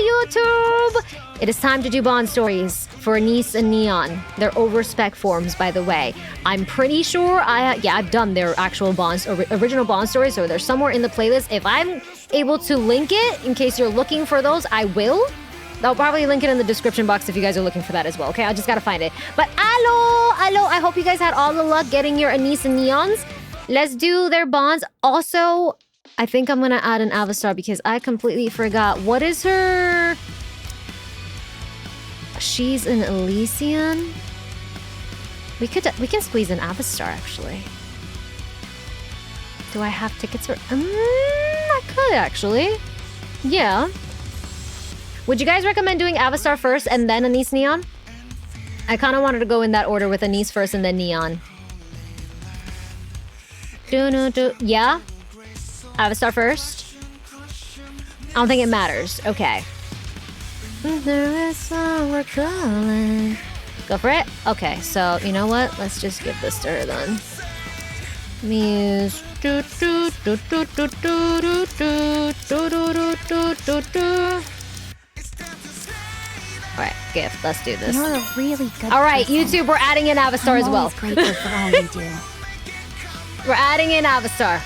YouTube! It is time to do bond stories for Anise and Neon. They're over spec forms, by the way. I'm pretty sure I've done their actual bonds, original bond stories, so they're somewhere in the playlist. If I'm able to link it, in case you're looking for those, I will. I'll probably link it in the description box if you guys are looking for that as well, okay? I just gotta find it. But hello, I hope you guys had all the luck getting your Anise and Neons. Let's do their bonds. Also, I think I'm gonna add an Avistar because I completely forgot. What is her... She's an Elysian? We can squeeze an Avistar, actually. Do I have tickets for... I could, actually. Yeah. Would you guys recommend doing Avistar first and then Anise Neon? I kind of wanted to go in that order with Anise first and then Neon. Yeah? Avistar first? I don't think it matters. Okay. There is we're calling. Go for it? Okay, so you know what? Let's just give this to her then. Muse. Alright, gift. Let's do this. You're a really good Alright, person. YouTube, we're adding in Avistar as well. I'm grateful for all you do. We're adding in Avistar.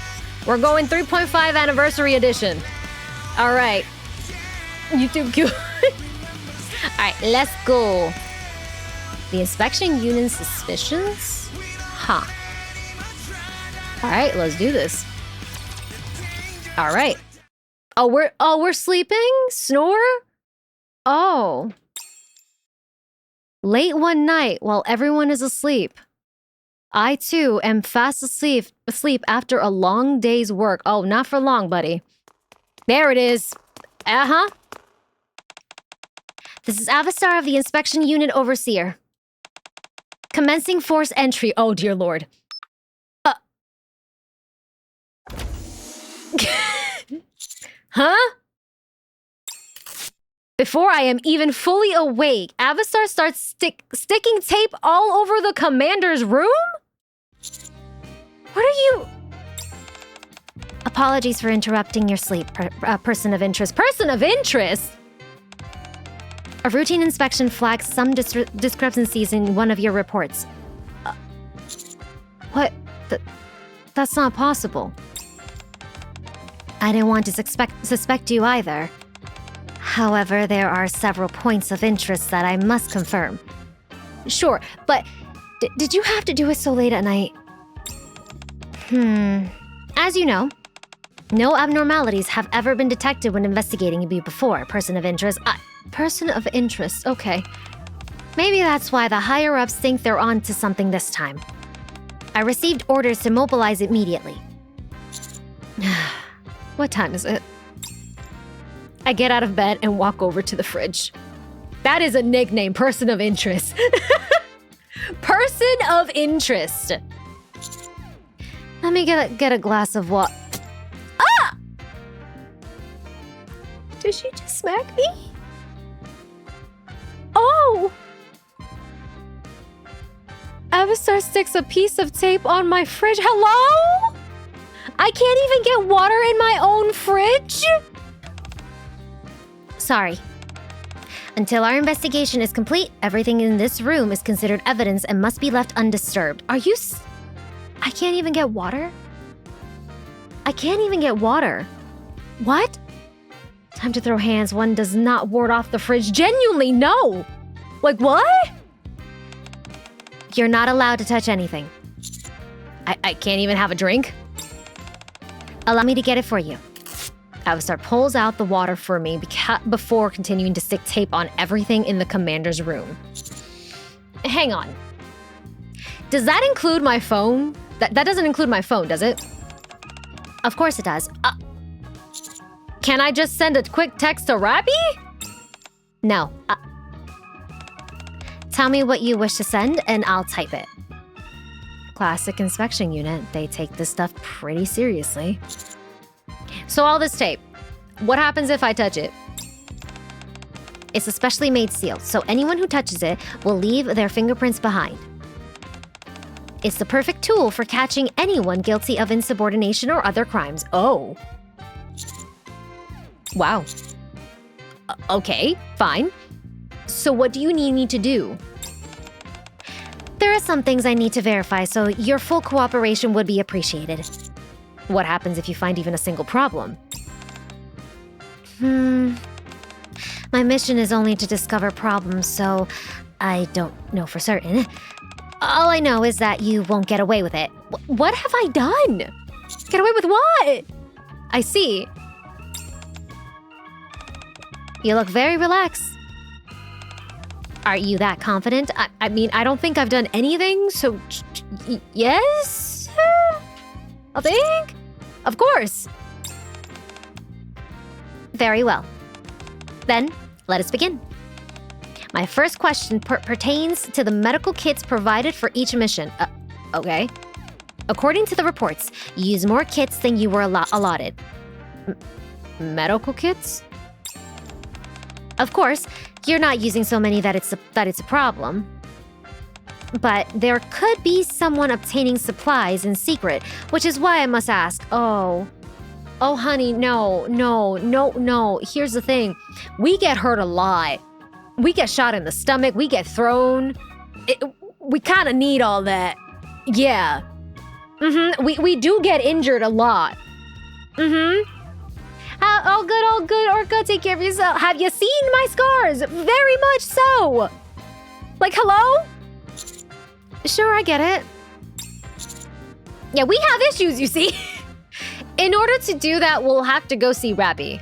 We're going 3.5 anniversary edition. Alright. YouTube Q. Alright, let's go. The inspection unit's suspicions? Huh. Alright, let's do this. Alright. Oh, we're sleeping? Snore? Oh. Late one night while everyone is asleep. I too am fast asleep after a long day's work. Oh, not for long, buddy. There it is. Uh-huh. This is Avistar of the Inspection Unit Overseer. Commencing force entry. Oh, dear lord. Huh? Before I am even fully awake, Avistar starts sticking tape all over the commander's room? What are you... Apologies for interrupting your sleep, person of interest. Person of interest? A routine inspection flags some discrepancies in one of your reports. What? That's not possible. I didn't want to suspect you either. However, there are several points of interest that I must confirm. Sure, but did you have to do it so late at night? As you know, no abnormalities have ever been detected when investigating you before, person of interest. Person of interest, okay. Maybe that's why the higher-ups think they're on to something this time. I received orders to mobilize immediately. What time is it? I get out of bed and walk over to the fridge. That is a nickname, person of interest. Person of interest. Let me get a glass of water. Ah! Did she just smack me? Oh! Avistar sticks a piece of tape on my fridge. Hello? I can't even get water in my own fridge? Sorry. Until our investigation is complete, everything in this room is considered evidence and must be left undisturbed. Are you I can't even get water? I can't even get water. What? Time to throw hands. One does not ward off the fridge. Genuinely, no! Like, what? You're not allowed to touch anything. I can't even have a drink? Allow me to get it for you. Avistar pulls out the water for me before continuing to stick tape on everything in the commander's room. Hang on. Does that include my phone? That doesn't include my phone, does it? Of course it does. Can I just send a quick text to Rappy? No. Tell me what you wish to send and I'll type it. Classic inspection unit. They take this stuff pretty seriously. So all this tape, what happens if I touch it? It's a specially made seal, so anyone who touches it will leave their fingerprints behind. It's the perfect tool for catching anyone guilty of insubordination or other crimes. Oh. Wow. Okay, fine. So what do you need me to do? There are some things I need to verify, so your full cooperation would be appreciated. What happens if you find even a single problem? My mission is only to discover problems, so I don't know for certain. All I know is that you won't get away with it. What have I done? Get away with what? I see. You look very relaxed. Are you that confident? I mean, I don't think I've done anything, so yes? I think? Of course. Very well. Then, let us begin. My first question pertains to the medical kits provided for each mission. Okay. According to the reports, you use more kits than you were allotted. Medical kits? Of course, you're not using so many that it's a problem. But there could be someone obtaining supplies in secret, which is why I must ask. Oh, honey, no. Here's the thing. We get hurt a lot. We get shot in the stomach. We get thrown. We kind of need all that. Yeah. We do get injured a lot. All good, Orca. Take care of yourself. Have you seen my scars? Very much so. Like, hello? Sure, I get it. Yeah, we have issues, you see. In order to do that, we'll have to go see Rappy.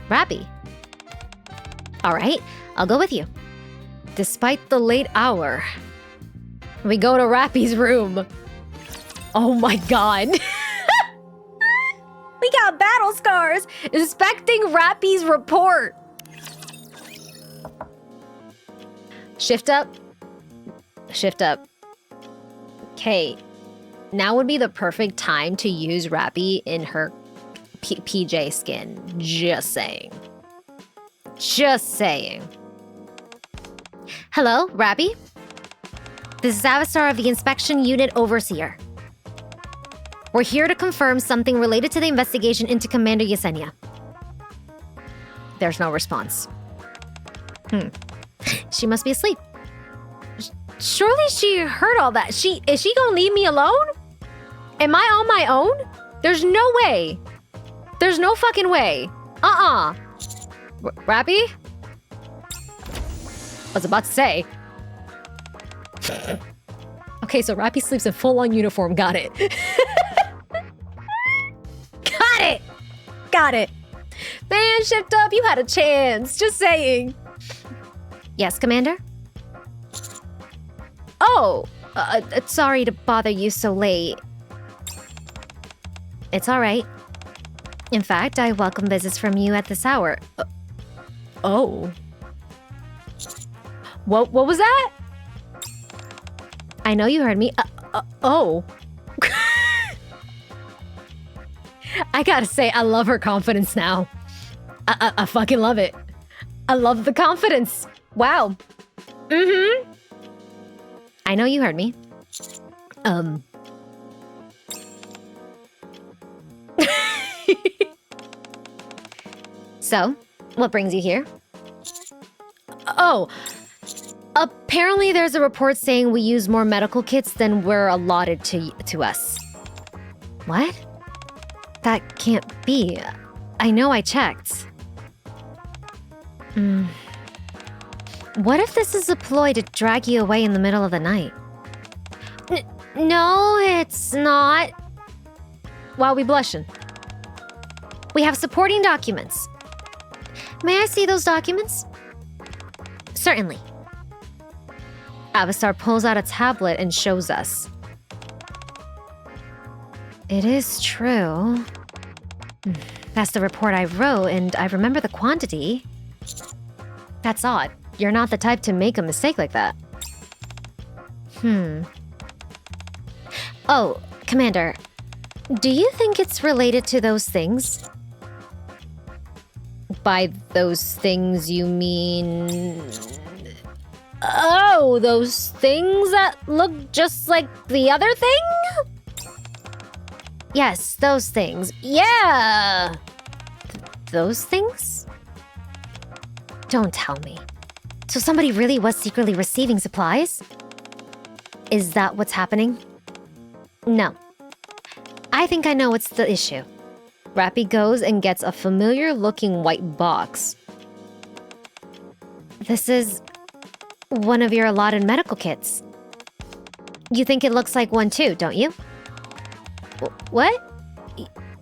Rappy? All right, I'll go with you. Despite the late hour, we go to Rappy's room. Oh my god. We got battle scars! Inspecting Rappy's report! Shift up. Shift up. Okay. Now would be the perfect time to use Rappy in her PJ skin. Just saying. Just saying. Hello, Rappy? This is Avistar of the Inspection Unit Overseer. We're here to confirm something related to the investigation into Commander Yesenia. There's no response. She must be asleep. Surely she heard all that. Is she gonna leave me alone? Am I on my own? There's no way. There's no fucking way. Rappy? I was about to say. Okay, so Rappy sleeps in full-on uniform. Got it. Got it. Man, shift up. You had a chance. Just saying. Yes, Commander? Oh, sorry to bother you so late. It's all right. In fact, I welcome visits from you at this hour. Oh. What was that? I know you heard me. Oh. I gotta say, I love her confidence now. I fucking love it. I love the confidence. Wow. I know you heard me. So, what brings you here? Oh, apparently there's a report saying we use more medical kits than we're allotted to us. What? That can't be. I know I checked. What if this is a ploy to drag you away in the middle of the night? No, it's not. Why are we blushing? We have supporting documents. May I see those documents? Certainly. Avistar pulls out a tablet and shows us. It is true. That's the report I wrote, and I remember the quantity. That's odd. You're not the type to make a mistake like that. Oh, Commander, do you think it's related to those things? By those things, you mean... Oh, those things that look just like the other thing? Yes, those things. Yeah! Those things? Don't tell me. So somebody really was secretly receiving supplies? Is that what's happening? No. I think I know what's the issue. Rappy goes and gets a familiar-looking white box. This is one of your allotted medical kits. You think it looks like one too, don't you? What?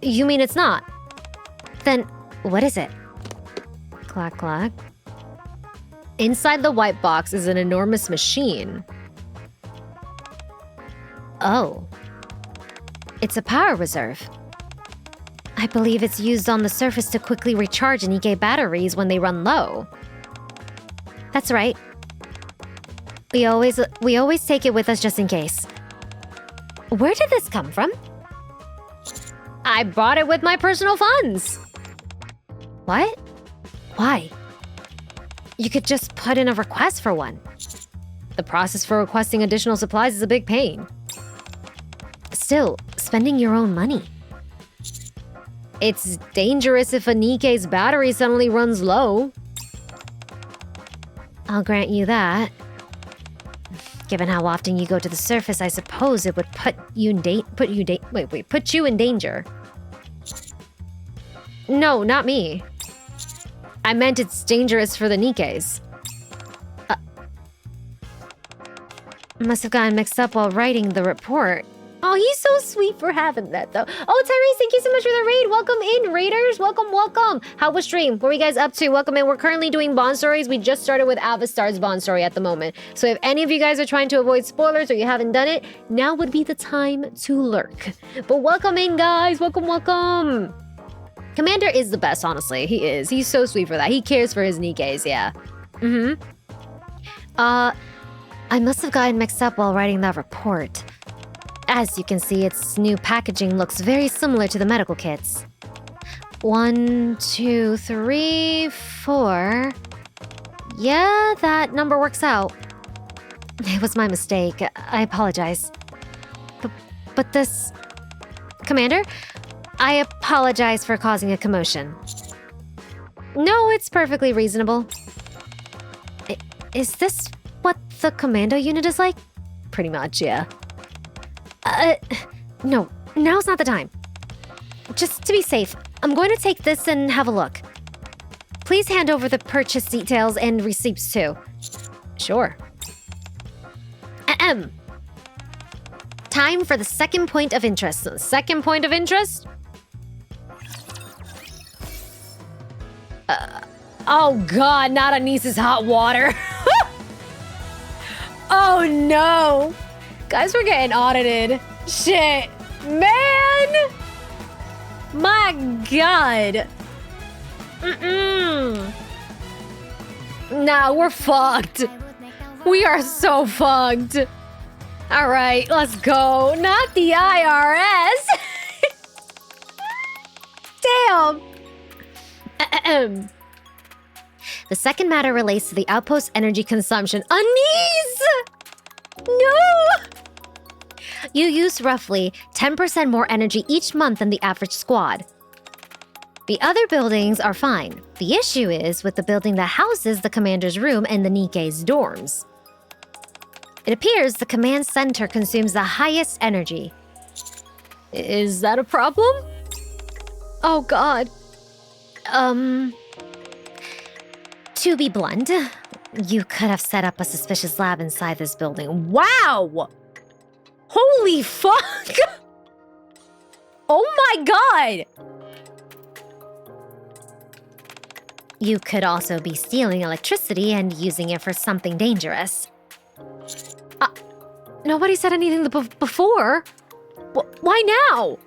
You mean it's not? Then what is it? Clack, clack. Inside the white box is an enormous machine. Oh. It's a power reserve. I believe it's used on the surface to quickly recharge NIKKE batteries when they run low. That's right. We always take it with us just in case. Where did this come from? I bought it with my personal funds. What? Why? You could just put in a request for one. The process for requesting additional supplies is a big pain. Still, spending your own money. It's dangerous if a NIKKE's battery suddenly runs low. I'll grant you that. Given how often you go to the surface, I suppose it would put you in danger. No, not me. I meant it's dangerous for the NIKKEs. Must have gotten mixed up while writing the report. Oh, he's so sweet for having that, though. Oh, Tyrese, thank you so much for the raid. Welcome in, raiders. Welcome, welcome. How was stream? What are you guys up to? Welcome in. We're currently doing Bond stories. We just started with Avistar's Bond story at the moment. So if any of you guys are trying to avoid spoilers or you haven't done it, now would be the time to lurk. But welcome in, guys. Welcome, welcome. Commander is the best, honestly. He is. He's so sweet for that. He cares for his NIKKEs, yeah. I must have gotten mixed up while writing that report. As you can see, its new packaging looks very similar to the medical kits. 1, 2, 3, 4. Yeah, that number works out. It was my mistake. I apologize. But this... Commander, I apologize for causing a commotion. No, it's perfectly reasonable. Is this what the commando unit is like? Pretty much, yeah. No, now's not the time. Just to be safe, I'm going to take this and have a look. Please hand over the purchase details and receipts too. Sure. Time for the second point of interest. Second point of interest? Oh god, not Anise's hot water. Oh no! Guys, we're getting audited. Shit. Man! My god. Nah, we're fucked. We are so fucked. Alright, let's go. Not the IRS. Damn. The second matter relates to the outpost energy consumption. Anise! No! You use roughly 10% more energy each month than the average squad. The other buildings are fine. The issue is with the building that houses the commander's room and the NIKKE's dorms. It appears the command center consumes the highest energy. Is that a problem? Oh god. To be blunt, you could have set up a suspicious lab inside this building. Wow! Holy fuck! Oh my god! You could also be stealing electricity and using it for something dangerous. Nobody said anything before. Why now?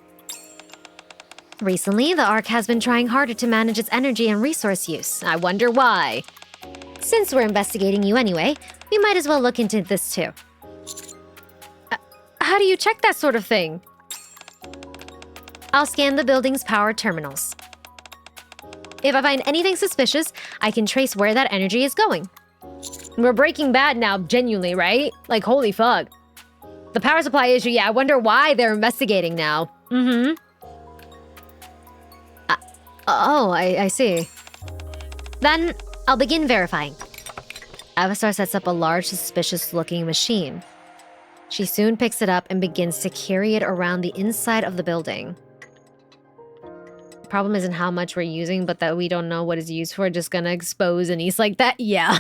Recently, the Ark has been trying harder to manage its energy and resource use. I wonder why. Since we're investigating you anyway, we might as well look into this too. How do you check that sort of thing? I'll scan the building's power terminals. If I find anything suspicious, I can trace where that energy is going. We're Breaking Bad now, genuinely, right? Like, holy fuck. The power supply issue, yeah, I wonder why they're investigating now. Oh, I see. Then, I'll begin verifying. Avistar sets up a large, suspicious-looking machine. She soon picks it up and begins to carry it around the inside of the building. The problem isn't how much we're using, but that we don't know what it's used for. Just gonna expose Anise like that? Yeah.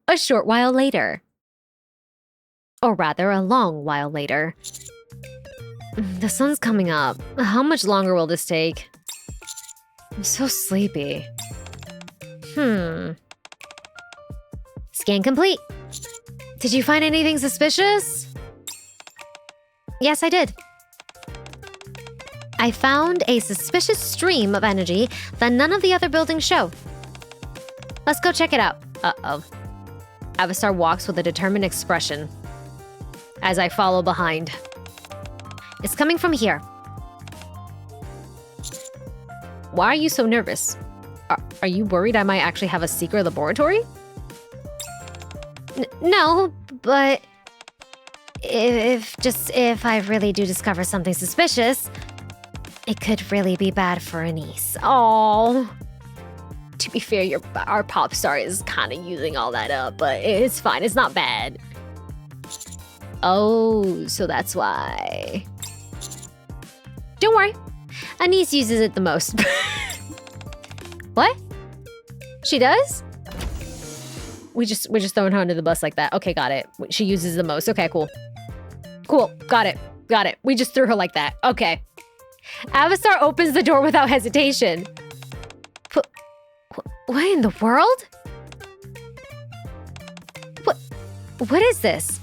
A short while later. Or rather, a long while later. The sun's coming up. How much longer will this take? I'm so sleepy. Scan complete. Did you find anything suspicious? Yes, I did. I found a suspicious stream of energy that none of the other buildings show. Let's go check it out. Uh-oh. Avistar walks with a determined expression as I follow behind. It's coming from here. Why are you so nervous? Are you worried I might actually have a secret laboratory? No, but if I really do discover something suspicious, it could really be bad for Anise. Oh. To be fair, our pop star is kind of using all that up, but it's fine. It's not bad. Oh, so that's why. Don't worry. Anise uses it the most. What? She does? We're just throwing her under the bus like that. Okay, got it. She uses the most. Okay, cool. Cool. Got it. Got it. We just threw her like that. Okay. Avistar opens the door without hesitation. What in the world? What is this?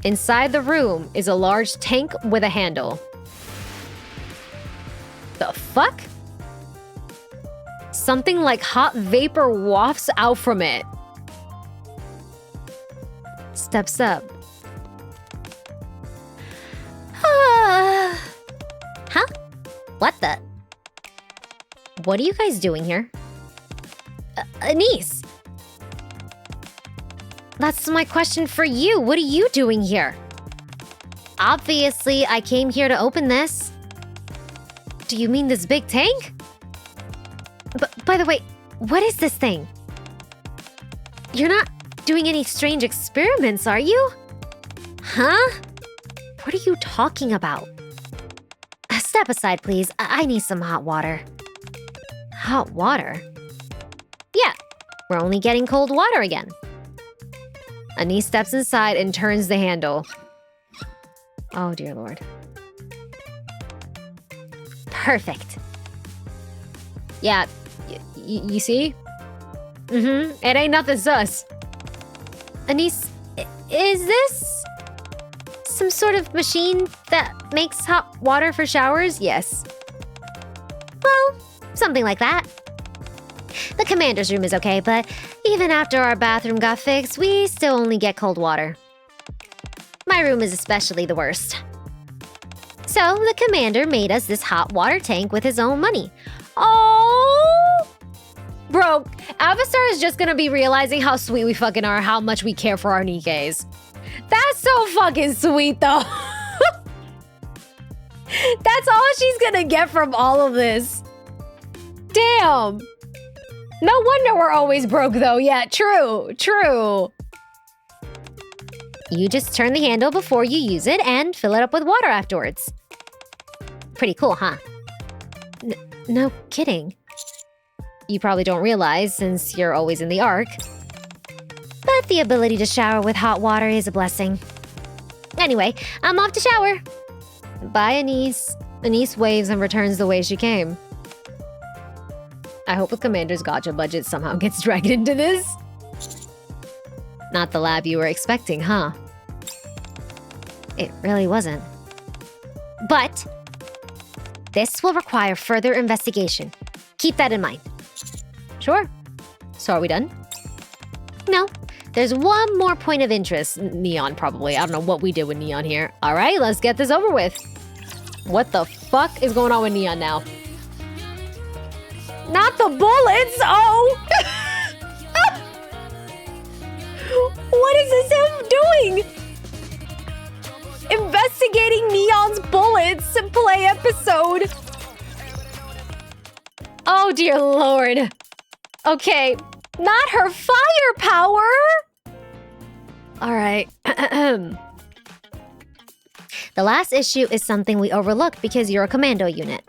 Inside the room is a large tank with a handle. The fuck? Something like hot vapor wafts out from it. Steps up. Huh? What the? What are you guys doing here? Anise! That's my question for you. What are you doing here? Obviously, I came here to open this. Do you mean this big tank? By the way, what is this thing? You're not doing any strange experiments, are you? Huh? What are you talking about? Step aside, please. I need some hot water. Hot water? Yeah, we're only getting cold water again. Anise steps inside and turns the handle. Oh, dear Lord. Perfect. Yeah, you see? It ain't nothing sus. Anise, is this some sort of machine that makes hot water for showers? Yes. Well, something like that. The commander's room is okay, but even after our bathroom got fixed, we still only get cold water. My room is especially the worst. So the commander made us this hot water tank with his own money. Oh! Bro, Avistar is just gonna be realizing how sweet we fucking are, how much we care for our NIKKEs. That's so fucking sweet, though. That's all she's gonna get from all of this. Damn. No wonder we're always broke, though. Yeah, true. You just turn the handle before you use it and fill it up with water afterwards. Pretty cool, huh? No kidding. You probably don't realize since you're always in the Ark. But the ability to shower with hot water is a blessing. Anyway, I'm off to shower. Bye, Anise. Anise waves and returns the way she came. I hope the commander's gotcha budget somehow gets dragged into this. Not the lab you were expecting, huh? It really wasn't. But this will require further investigation. Keep that in mind. Sure. So are we done? No. There's one more point of interest. Neon, probably. I don't know what we did with Neon here. All right, let's get this over with. What the fuck is going on with Neon now? Not the bullets! Oh! What is this him doing? Investigating Neon's bullets play episode. Oh dear Lord. Okay, not her firepower! Alright. The last issue is something we overlook because you're a commando unit.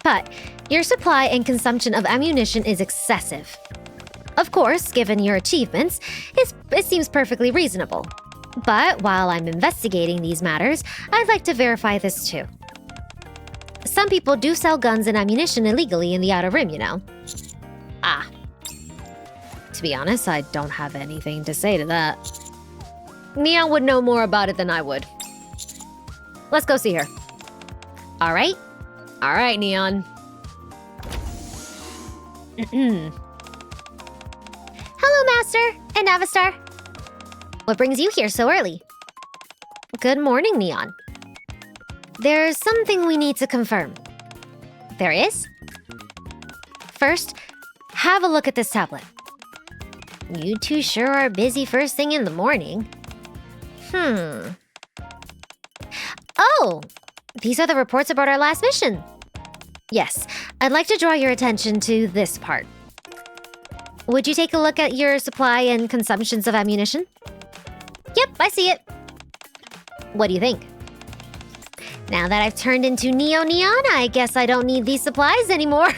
But your supply and consumption of ammunition is excessive. Of course, given your achievements, it seems perfectly reasonable. But while I'm investigating these matters, I'd like to verify this too. Some people do sell guns and ammunition illegally in the Outer Rim, you know. Ah. To be honest, I don't have anything to say to that. Neon would know more about it than I would. Let's go see her. Alright? Alright, Neon. Hello, Master and Avistar. What brings you here so early? Good morning, Neon. There's something we need to confirm. There is? First, have a look at this tablet. You two sure are busy first thing in the morning. Oh! These are the reports about our last mission. Yes, I'd like to draw your attention to this part. Would you take a look at your supply and consumptions of ammunition? Yep, I see it. What do you think? Now that I've turned into Neon, I guess I don't need these supplies anymore.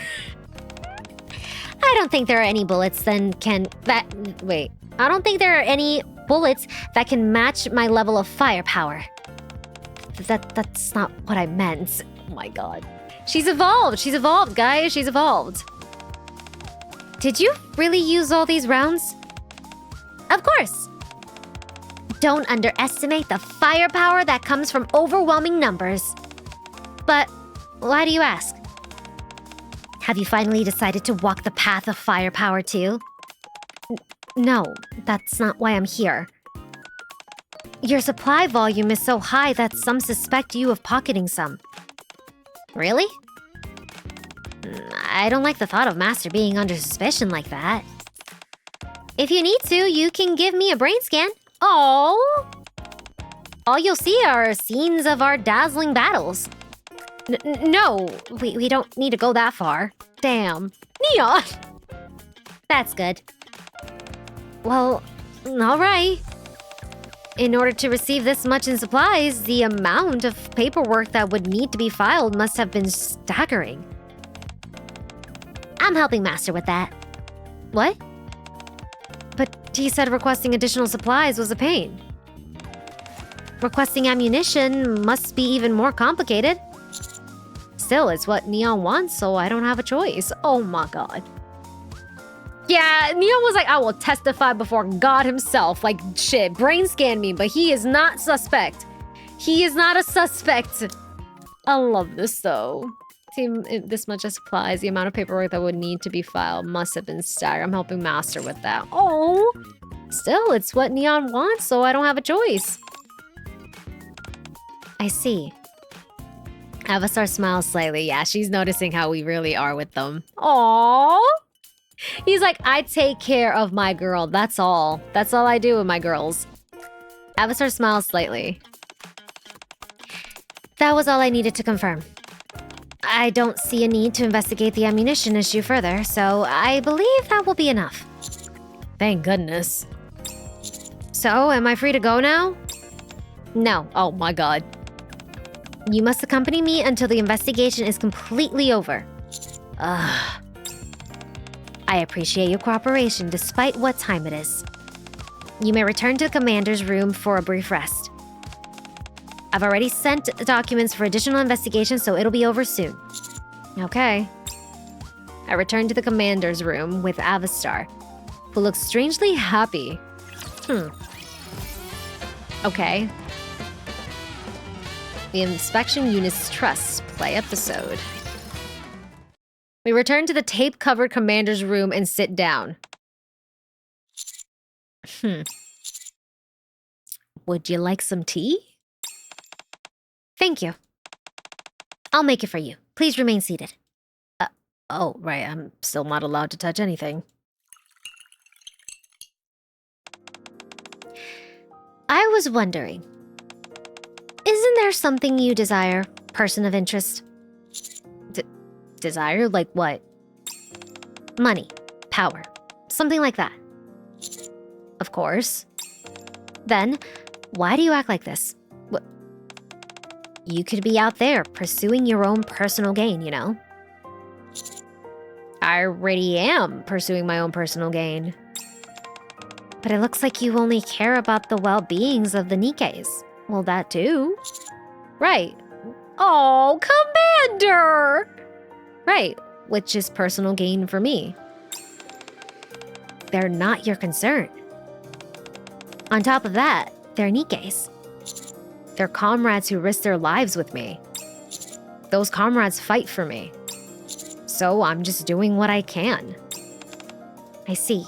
I don't think there are any bullets I don't think there are any bullets that can match my level of firepower. That's not what I meant. Oh my god. She's evolved, guys. She's evolved. Did you really use all these rounds? Of course. Don't underestimate the firepower that comes from overwhelming numbers. But why do you ask? Have you finally decided to walk the path of firepower too? No, that's not why I'm here. Your supply volume is so high that some suspect you of pocketing some. Really? I don't like the thought of Master being under suspicion like that. If you need to, you can give me a brain scan. Oh! All you'll see are scenes of our dazzling battles. No, we don't need to go that far. Damn. Neon! That's good. Well, alright. In order to receive this much in supplies, the amount of paperwork that would need to be filed must have been staggering. I'm helping Master with that. What? But he said requesting additional supplies was a pain. Requesting ammunition must be even more complicated. Still, it's what Neon wants, so I don't have a choice. Oh my god. Yeah, Neon was like, I will testify before God himself. Like, shit, brain scan me, but he is not suspect. He is not a suspect. I love this, though. See, this much of supplies, the amount of paperwork that would need to be filed must have been staggering. I'm helping Master with that. Oh! Still, it's what Neon wants, so I don't have a choice. I see. Avistar smiles slightly. Yeah, she's noticing how we really are with them. Aww! He's like, I take care of my girl. That's all. That's all I do with my girls. Avistar smiles slightly. That was all I needed to confirm. I don't see a need to investigate the ammunition issue further, so I believe that will be enough. Thank goodness. So, am I free to go now? No. Oh my god. You must accompany me until the investigation is completely over. Ugh. I appreciate your cooperation despite what time it is. You may return to the commander's room for a brief rest. I've already sent the documents for additional investigation, so it'll be over soon. Okay. I return to the commander's room with Avistar, who looks strangely happy. Okay. The Inspection Unit's Trust Play episode. We return to the tape-covered commander's room and sit down. Would you like some tea? Thank you. I'll make it for you. Please remain seated. Oh, right. I'm still not allowed to touch anything. I was wondering, isn't there something you desire, person of interest? Desire? Like what? Money, power. Something like that. Of course. Then, why do you act like this? What? You could be out there pursuing your own personal gain, you know? I already am pursuing my own personal gain. But it looks like you only care about the well-beings of the NIKKEs. Well, that too. Right. Oh, Commander! Right, which is personal gain for me. They're not your concern. On top of that, they're NIKKEs. They're comrades who risk their lives with me. Those comrades fight for me. So I'm just doing what I can. I see.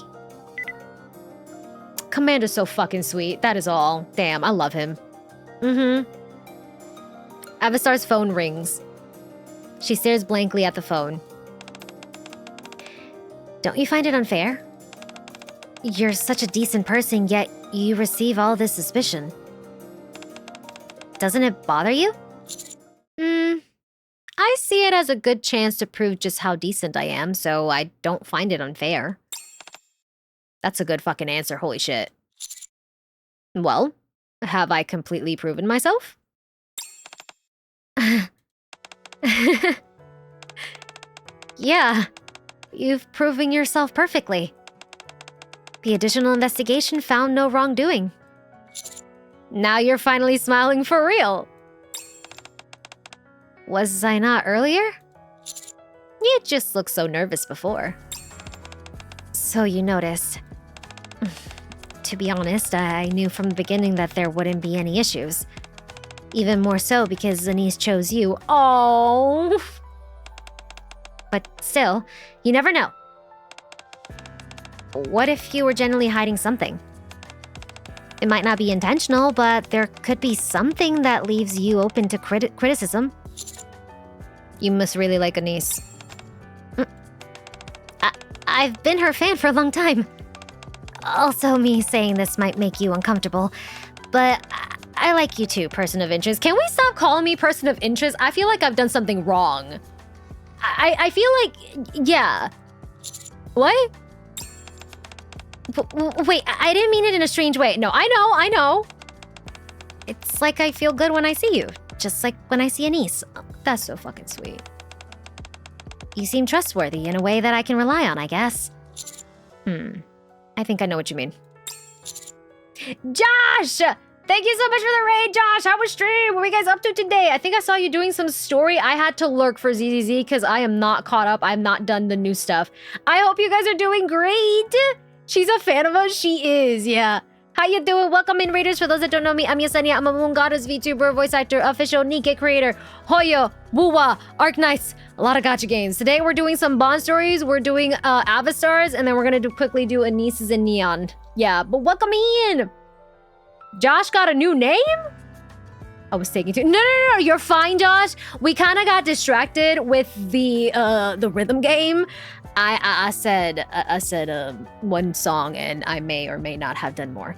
Commander's so fucking sweet, that is all. Damn, I love him. Avistar's phone rings. She stares blankly at the phone. Don't you find it unfair? You're such a decent person, yet you receive all this suspicion. Doesn't it bother you? I see it as a good chance to prove just how decent I am, so I don't find it unfair. That's a good fucking answer, holy shit. Well, have I completely proven myself? Yeah, you've proven yourself perfectly. The additional investigation found no wrongdoing. Now you're finally smiling for real. Was I not earlier? You just looked so nervous before. So you noticed. To be honest, I knew from the beginning that there wouldn't be any issues. Even more so because Anise chose you. Oh. But still, you never know. What if you were genuinely hiding something? It might not be intentional, but there could be something that leaves you open to criticism. You must really like Anise. I've been her fan for a long time. Also, me saying this might make you uncomfortable, but I like you too, person of interest. Can we stop calling me person of interest? I feel like I've done something wrong. I feel like, yeah. What? Wait, I didn't mean it in a strange way. No, I know. It's like I feel good when I see you. Just like when I see Anise. Oh, that's so fucking sweet. You seem trustworthy in a way that I can rely on, I guess. I think I know what you mean. Josh! Thank you so much for the raid, Josh! How was stream? What were you guys up to today? I think I saw you doing some story. I had to lurk for ZZZ because I am not caught up. I've not done the new stuff. I hope you guys are doing great! She's a fan of us? She is, yeah. How you doing? Welcome in, Raiders. For those that don't know me, I'm Yesenia. I'm a Moon Goddess VTuber, voice actor, official NIKKE creator, Hoyo, Wuwa, Arknights, a lot of gacha games. Today we're doing some Bond stories, we're doing Avistars, and then we're gonna quickly do Anises and Neon. Yeah, but welcome in! Josh got a new name? I was taking too. No, you're fine, Josh. We kind of got distracted with the rhythm game. I said one song, and I may or may not have done more.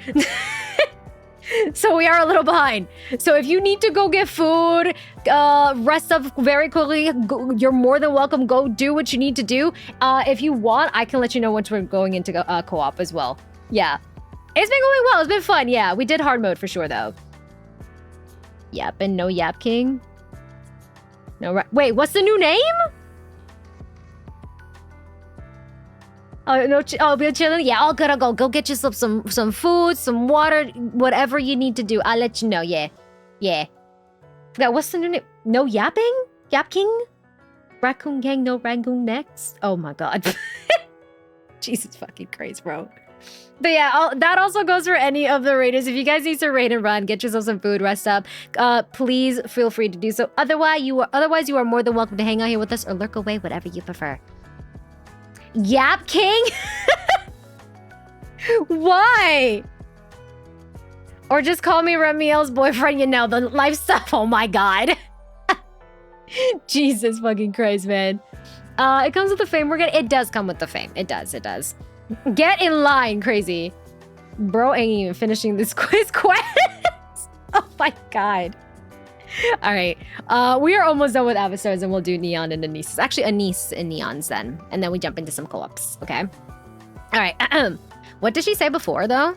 So we are a little behind. So if you need to go get food, rest up very quickly, you're more than welcome. Go do what you need to do. If you want, I can let you know once we're going into co-op as well. Yeah. It's been going well. It's been fun. Yeah, we did hard mode for sure, though. Yep, and no Yap King. No, wait, what's the new name? Oh, no, oh, we're chilling? Yeah, all good. I'll go. Go get yourself some food, some water, whatever you need to do. I'll let you know. Yeah. Yeah. Forgot, what's the new name? No Yapping? Yap King? Raccoon Gang, no Rangoon next? Oh my god. Jesus fucking Christ, bro. But yeah, that also goes for any of the raiders. If you guys need to raid and run, get yourself some food, rest up. Please feel free to do so. Otherwise, you are more than welcome to hang out here with us or lurk away, whatever you prefer. Yap King? Why? Or just call me Remiel's boyfriend, you know, the life stuff. Oh my god. Jesus fucking Christ, man. It comes with the fame. It does come with the fame. It does. Get in line, crazy. Bro ain't even finishing this quiz quest. Oh my god. All right. We are almost done with Avistars and we'll do Neon and Anise. Actually, Anise and Neons then. And then we jump into some co-ops, okay? All right. What did she say before, though?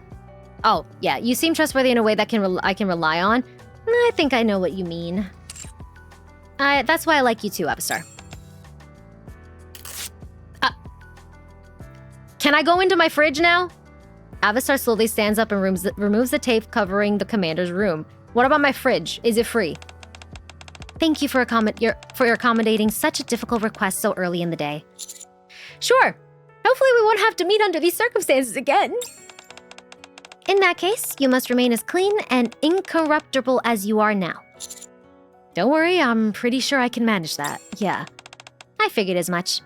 Oh, yeah. You seem trustworthy in a way that I can rely on. I think I know what you mean. That's why I like you too, Avistar. Can I go into my fridge now? Avistar slowly stands up and removes the tape covering the commander's room. What about my fridge? Is it free? Thank you for accommodating such a difficult request so early in the day. Sure. Hopefully we won't have to meet under these circumstances again. In that case, you must remain as clean and incorruptible as you are now. Don't worry, I'm pretty sure I can manage that. Yeah, I figured as much.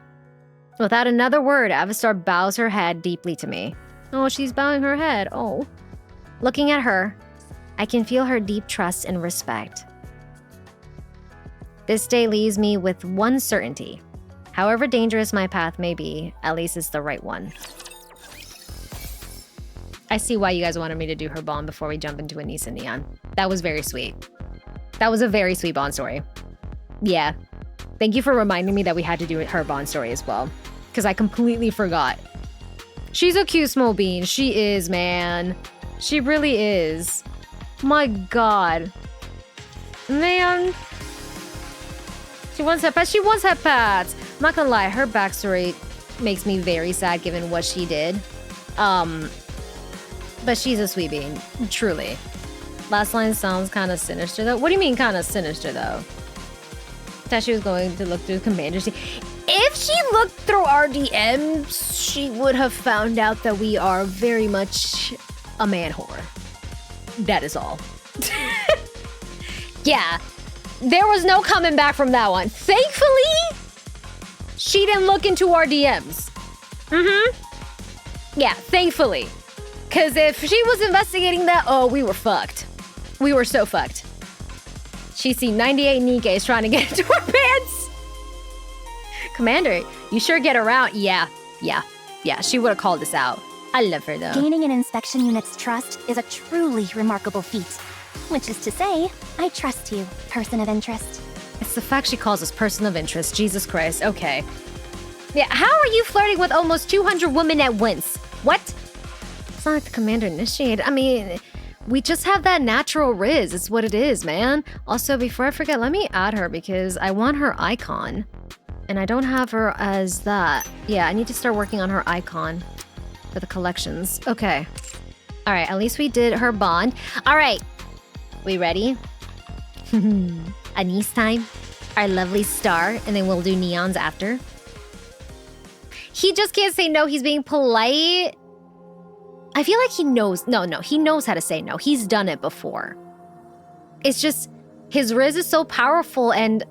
Without another word, Avistar bows her head deeply to me. Oh, she's bowing her head. Oh. Looking at her, I can feel her deep trust and respect. This day leaves me with one certainty. However dangerous my path may be, at least it's the right one. I see why you guys wanted me to do her bond before we jump into Anise and Neon. That was very sweet. That was a very sweet bond story. Yeah. Thank you for reminding me that we had to do her bond story as well. Because I completely forgot. She's a cute small bean. She is, man. She really is. My god. Man. She wants her pets. She wants her pets. I'm not gonna lie, her backstory makes me very sad given what she did. But she's a sweet bean. Truly. Last line sounds kind of sinister though. What do you mean kind of sinister though? That she was going to look through Commander's. If she looked through our DMs, she would have found out that we are very much a man whore. That is all. Yeah. There was no coming back from that one. Thankfully, she didn't look into our DMs. Yeah, thankfully. Because if she was investigating that, oh, we were fucked. We were so fucked. She seen 98 NIKKEs trying to get into our pants. Commander, you sure get around. Yeah, she would have called us out. I love her, though. Gaining an inspection unit's trust is a truly remarkable feat. Which is to say, I trust you, person of interest. It's the fact she calls us person of interest. Jesus Christ, okay. Yeah, how are you flirting with almost 200 women at once? What? It's not like the commander initiated. I mean, we just have that natural riz. It's what it is, man. Also, before I forget, let me add her because I want her icon. And I don't have her as that. Yeah, I need to start working on her icon for the collections. Okay. All right, at least we did her bond. All right. We ready? Anise time. Our lovely star. And then we'll do neons after. He just can't say no. He's being polite. I feel like he knows. No, he knows how to say no. He's done it before. It's just his riz is so powerful. And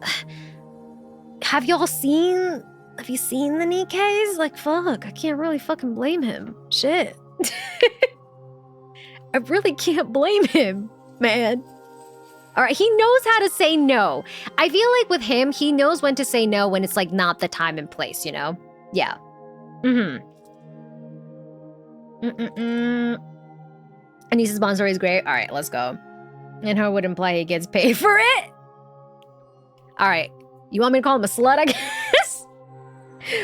have you seen the NIKKEs? Like, fuck, I can't really fucking blame him. Shit. I really can't blame him, man. All right, he knows how to say no. I feel like with him, he knows when to say no when it's like not the time and place, you know? Yeah. Anise's bond story is great. All right, let's go. And her would imply he gets paid for it. All right. You want me to call him a slut, I guess?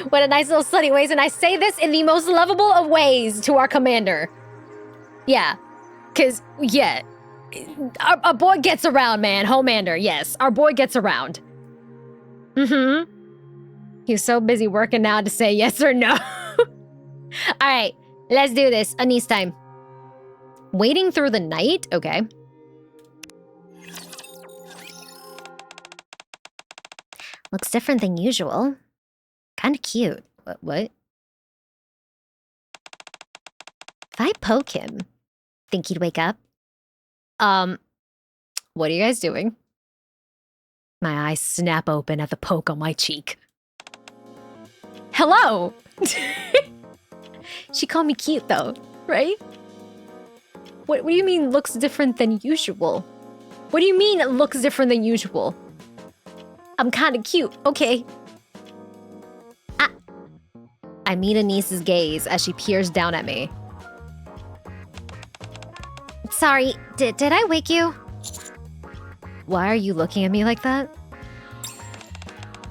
What a nice little slutty ways. And I say this in the most lovable of ways to our commander. Yeah. Because, yeah. Our boy gets around, man. Homander, yes. Our boy gets around. He's so busy working now to say yes or no. All right. Let's do this. Anise time. Waiting through the night? Okay. Looks different than usual. Kind of cute. What? If I poke him, think he'd wake up? What are you guys doing? My eyes snap open at the poke on my cheek. Hello! She called me cute though, right? What do you mean looks different than usual? What do you mean it looks different than usual? I'm kind of cute, okay. I meet Anise's gaze as she peers down at me. Sorry, did I wake you? Why are you looking at me like that?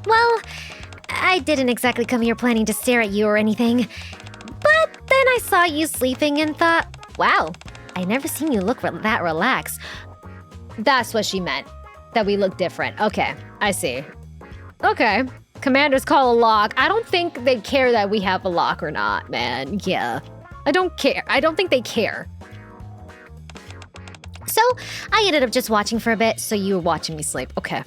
Well, I didn't exactly come here planning to stare at you or anything. But then I saw you sleeping and thought, wow, I never seen you look that relaxed. That's what she meant. That we look different. Okay, I see. Okay. Commanders call a lock. I don't think they care that we have a lock or not, man. Yeah. I don't care. I don't think they care. So, I ended up just watching for a bit, so you were watching me sleep. Okay.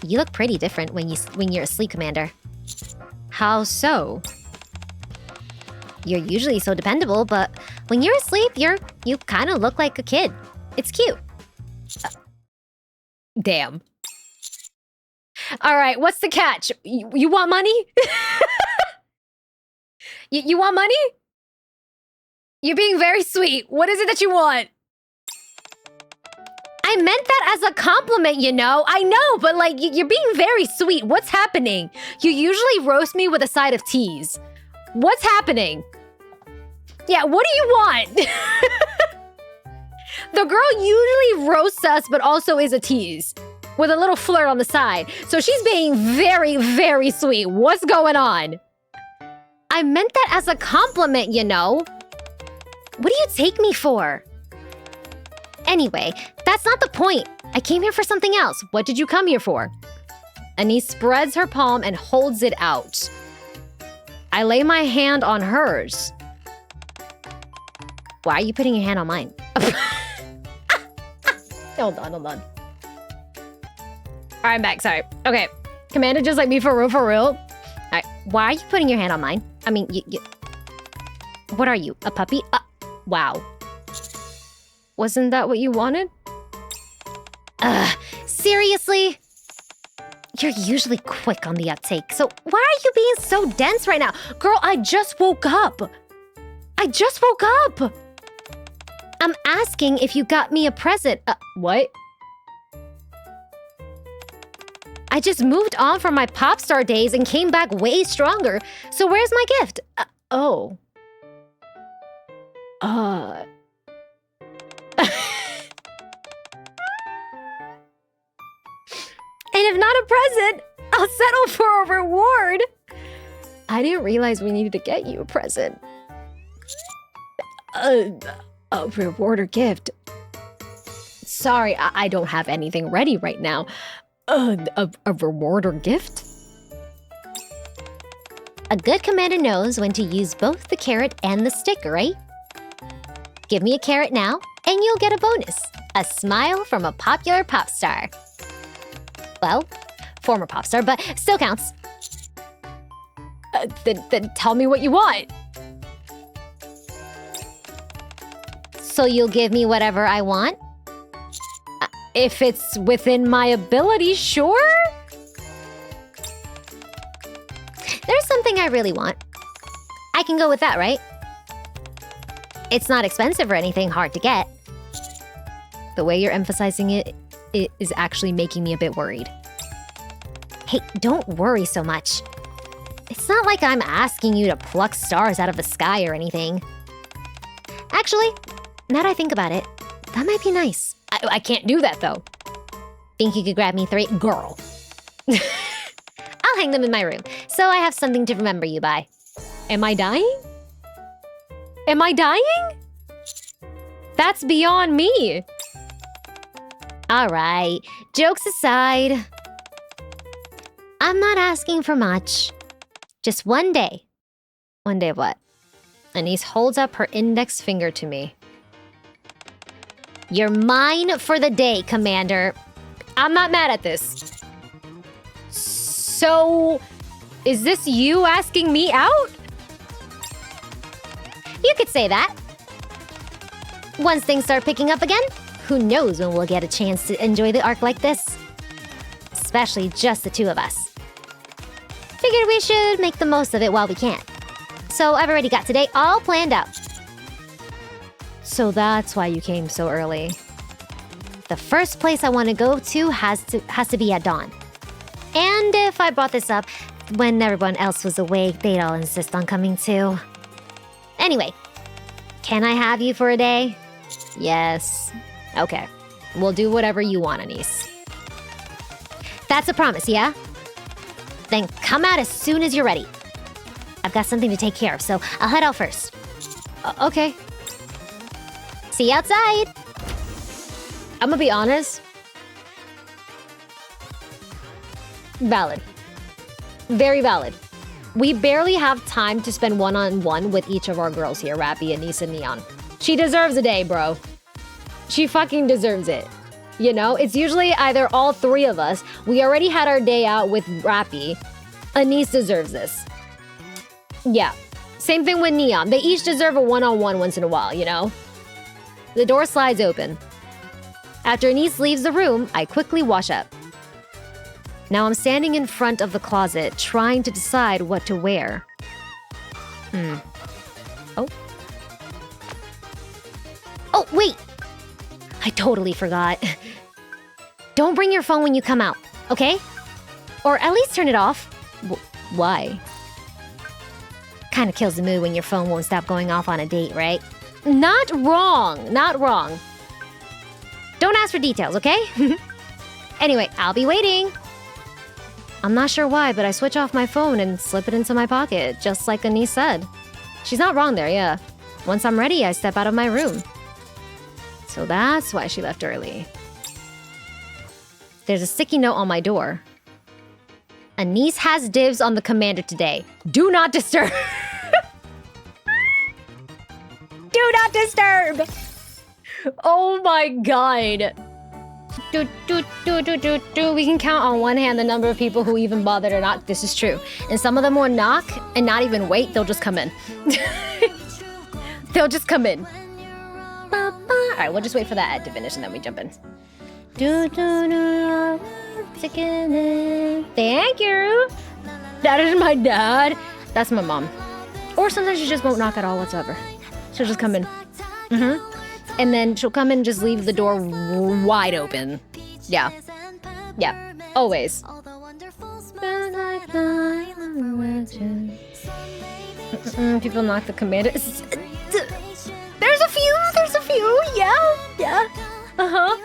You look pretty different when you're asleep, Commander. How so? You're usually so dependable, but when you're asleep, you kind of look like a kid. It's cute. Damn. All right, what's the catch? You want money? you want money? You're being very sweet. What is it that you want? I meant that as a compliment, you know? I know, but like, you're being very sweet. What's happening? You usually roast me with a side of tease. What's happening? Yeah, what do you want? The girl usually roasts us, but also is a tease. With a little flirt on the side. So she's being very, very sweet. What's going on? I meant that as a compliment, you know? What do you take me for? Anyway, that's not the point. I came here for something else. What did you come here for? Anise spreads her palm and holds it out. I lay my hand on hers. Why are you putting your hand on mine? Hold on. All right, I'm back. Sorry. Okay. Commander just like me for real, All right. Why are you putting your hand on mine? I mean, you... What are you? A puppy? Wow. Wasn't that what you wanted? Seriously? You're usually quick on the uptake, so why are you being so dense right now? Girl, I just woke up. I'm asking if you got me a present. What? I just moved on from my pop star days and came back way stronger. So where's my gift? Oh. And if not a present, I'll settle for a reward. I didn't realize we needed to get you a present. A reward or gift. Sorry, I don't have anything ready right now. A reward or gift? A good commander knows when to use both the carrot and the stick, right? Give me a carrot now, and you'll get a bonus. A smile from a popular pop star. Well, former pop star, but still counts. Then tell me what you want. So you'll give me whatever I want? If it's within my ability, sure? There's something I really want. I can go with that, right? It's not expensive or anything hard to get. The way you're emphasizing it is actually making me a bit worried. Hey, don't worry so much. It's not like I'm asking you to pluck stars out of the sky or anything. Actually, now that I think about it, that might be nice. I can't do that, though. Think you could grab me 3? Girl. I'll hang them in my room, so I have something to remember you by. Am I dying? Am I dying? That's beyond me. All right, jokes aside. I'm not asking for much. Just one day. One day of what? Anise holds up her index finger to me. You're mine for the day, Commander. I'm not mad at this. So, is this you asking me out? You could say that. Once things start picking up again, who knows when we'll get a chance to enjoy the arc like this? Especially just the two of us. Figured we should make the most of it while we can. So I've already got today all planned out. So that's why you came so early. The first place I want to go to has to be at dawn. And if I brought this up when everyone else was awake, they'd all insist on coming too. Anyway, can I have you for a day? Yes. Okay. We'll do whatever you want, Anise. That's a promise, yeah? Then come out as soon as you're ready. I've got something to take care of, so I'll head out first. Okay. See you outside. I'm gonna be honest. Valid. Very valid. We barely have time to spend one-on-one with each of our girls here, Rappy, Anise, and Neon. She deserves a day, bro. She fucking deserves it. You know, it's usually either all three of us. We already had our day out with Rappy. Anise deserves this. Yeah. Same thing with Neon. They each deserve a one-on-one once in a while, you know? The door slides open. After Anise leaves the room, I quickly wash up. Now I'm standing in front of the closet, trying to decide what to wear. Oh. Oh, wait! I totally forgot. Don't bring your phone when you come out, okay? Or at least turn it off. Why? Kinda kills the mood when your phone won't stop going off on a date, right? Not wrong, not wrong. Don't ask for details, okay? Anyway, I'll be waiting. I'm not sure why, but I switch off my phone and slip it into my pocket, just like Anise said. She's not wrong there, yeah. Once I'm ready, I step out of my room. So that's why she left early. There's a sticky note on my door. Anise has dibs on the commander today. Do not disturb. Do not disturb. Oh my god. We can count on one hand the number of people who even bothered or not. This is true. And some of them will knock and not even wait. They'll just come in. They'll just come in. Alright, we'll just wait for that ad to finish and then we jump in. Thank you. That is my dad. That's my mom. Or sometimes she just won't knock at all whatsoever. She'll just come in. And then she'll come in and just leave the door wide open. Yeah. Yeah. Always. People knock the commander. There's a few. There's a few. Yeah. Yeah. Uh-huh.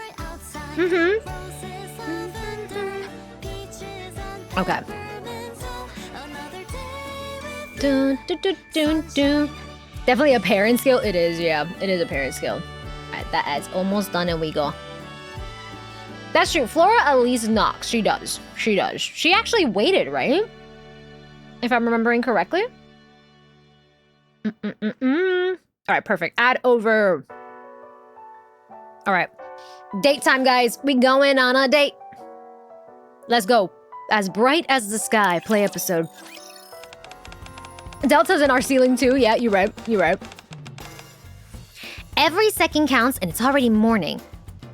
Okay. Definitely a parent skill. It is, yeah. It is a parent skill. Alright, that ad's almost done and we go. That's true. Flora at least knocks. She does. She does. She actually waited, right? If I'm remembering correctly. Alright, perfect. Add over. Alright. Date time, guys. We going on a date. Let's go. As bright as the sky. Play episode. Delta's in our ceiling too. Yeah, you're right. You're right. Every second counts and it's already morning.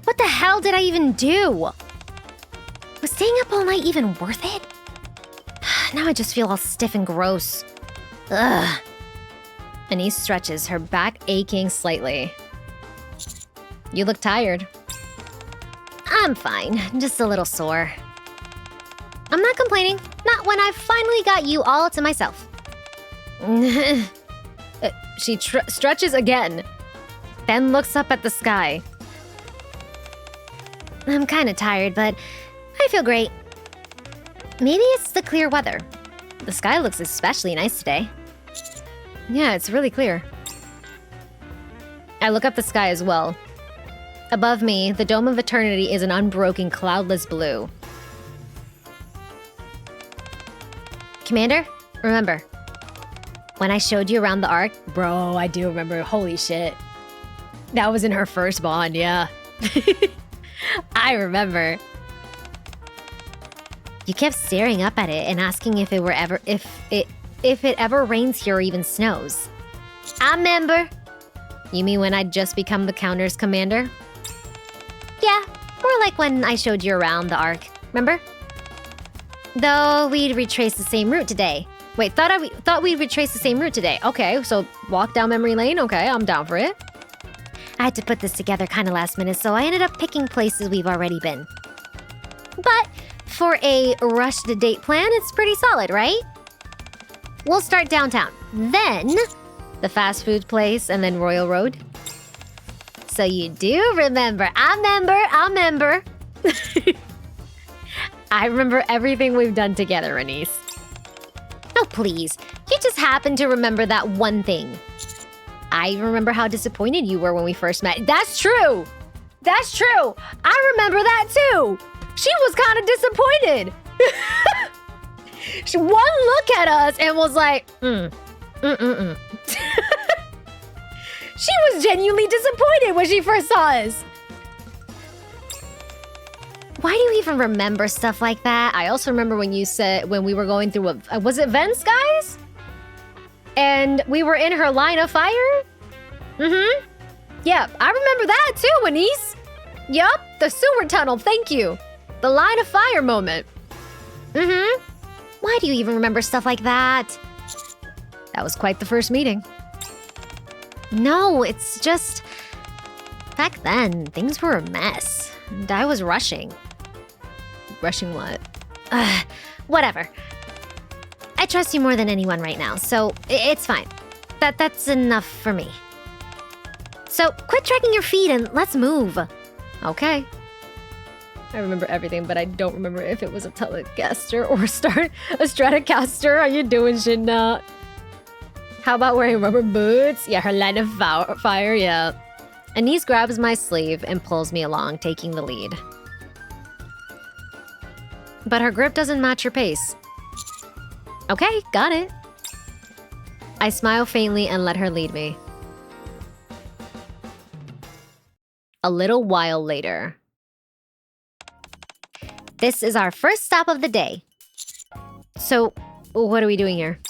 What the hell did I even do? Was staying up all night even worth it? Now I just feel all stiff and gross. Ugh. Anise stretches, her back aching slightly. You look tired. I'm fine, just a little sore. I'm not complaining, not when I've finally got you all to myself. She stretches again, then looks up at the sky. I'm kinda tired, but I feel great. Maybe it's the clear weather. The sky looks especially nice today. Yeah, it's really clear. I look up the sky as well. Above me, the dome of eternity is an unbroken, cloudless blue. Commander, remember, when I showed you around the Ark? Bro, I do remember. Holy shit. That was in her first bond, yeah. I remember. You kept staring up at it and asking if it ever rains here or even snows. I remember. You mean when I'd just become the Counter's commander? Yeah, more like when I showed you around the Ark. Remember? Though we'd retrace the same route today. Wait, thought we'd retrace the same route today. Okay, so walk down memory lane. Okay, I'm down for it. I had to put this together kind of last minute, so I ended up picking places we've already been. But for a rush-to-date plan, it's pretty solid, right? We'll start downtown, then the fast food place, and then Royal Road. So you do remember. I remember. I remember everything we've done together, Anise. Oh, please. You just happen to remember that one thing. I remember how disappointed you were when we first met. That's true. That's true. I remember that too. She was kind of disappointed. She one look at us and was like, She was genuinely disappointed when she first saw us. Why do you even remember stuff like that? I also remember when you said, when we were going through was it vents, guys? And we were in her line of fire? Yeah, I remember that too, Anise. Yup, the sewer tunnel, thank you. The line of fire moment. Why do you even remember stuff like that? That was quite the first meeting. No, it's just... Back then, things were a mess. And I was rushing. Rushing what? Whatever. I trust you more than anyone right now, so it's fine. That's enough for me. So, quit dragging your feet and let's move. Okay. I remember everything, but I don't remember if it was a Telecaster or a Stratocaster. Are you doing shit now? How about wearing rubber boots? Yeah, her line of fire, yeah. Anise grabs my sleeve and pulls me along, taking the lead. But her grip doesn't match her pace. Okay, got it. I smile faintly and let her lead me. A little while later. This is our first stop of the day. So, what are we doing here?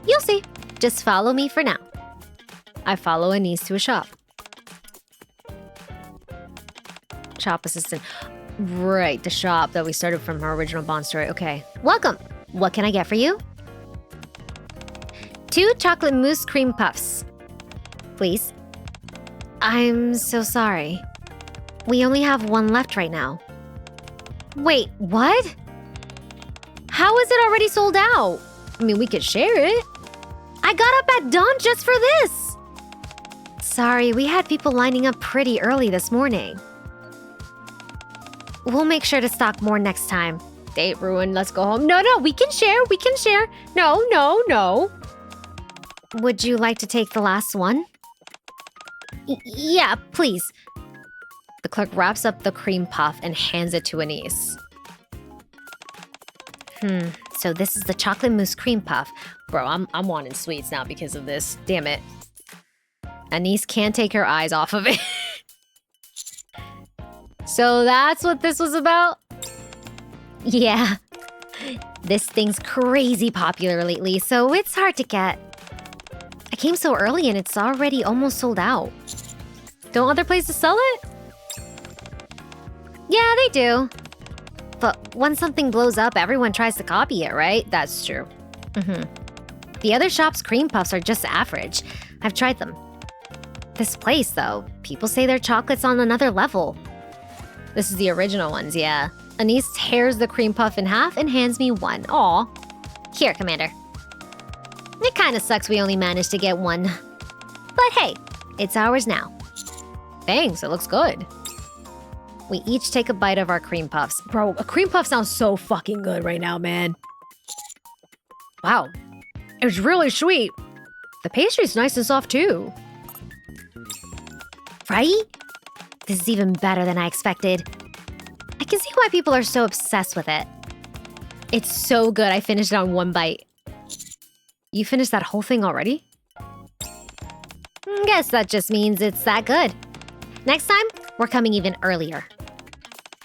You'll see. Just follow me for now. I follow Anise to a shop. Shop assistant. Right, the shop that we started from her original Bond story. Okay. Welcome. What can I get for you? 2 chocolate mousse cream puffs. Please. I'm so sorry. We only have 1 left right now. Wait, what? How is it already sold out? I mean, we could share it. I got up at dawn just for this. Sorry, we had people lining up pretty early this morning. We'll make sure to stock more next time. Date ruined, let's go home. No, we can share, No. Would you like to take the last one? Yeah, please. The clerk wraps up the cream puff and hands it to Anise. So this is the chocolate mousse cream puff. Bro, I'm wanting sweets now because of this. Damn it. Anise can't take her eyes off of it. So that's what this was about? Yeah. This thing's crazy popular lately, so it's hard to get. I came so early and it's already almost sold out. Don't other places sell it? Yeah, they do. But when something blows up, everyone tries to copy it, right? That's true. The other shop's cream puffs are just average. I've tried them. This place, though, people say their chocolate's on another level. This is the original ones, yeah. Anise tears the cream puff in half and hands me one. Aw. Here, Commander. It kinda sucks we only managed to get 1. But hey, it's ours now. Thanks, it looks good. We each take a bite of our cream puffs. Bro, a cream puff sounds so fucking good right now, man. Wow. It's really sweet. The pastry's nice and soft, too. Right? This is even better than I expected. I can see why people are so obsessed with it. It's so good, I finished it on 1 bite. You finished that whole thing already? Guess that just means it's that good. Next time, we're coming even earlier.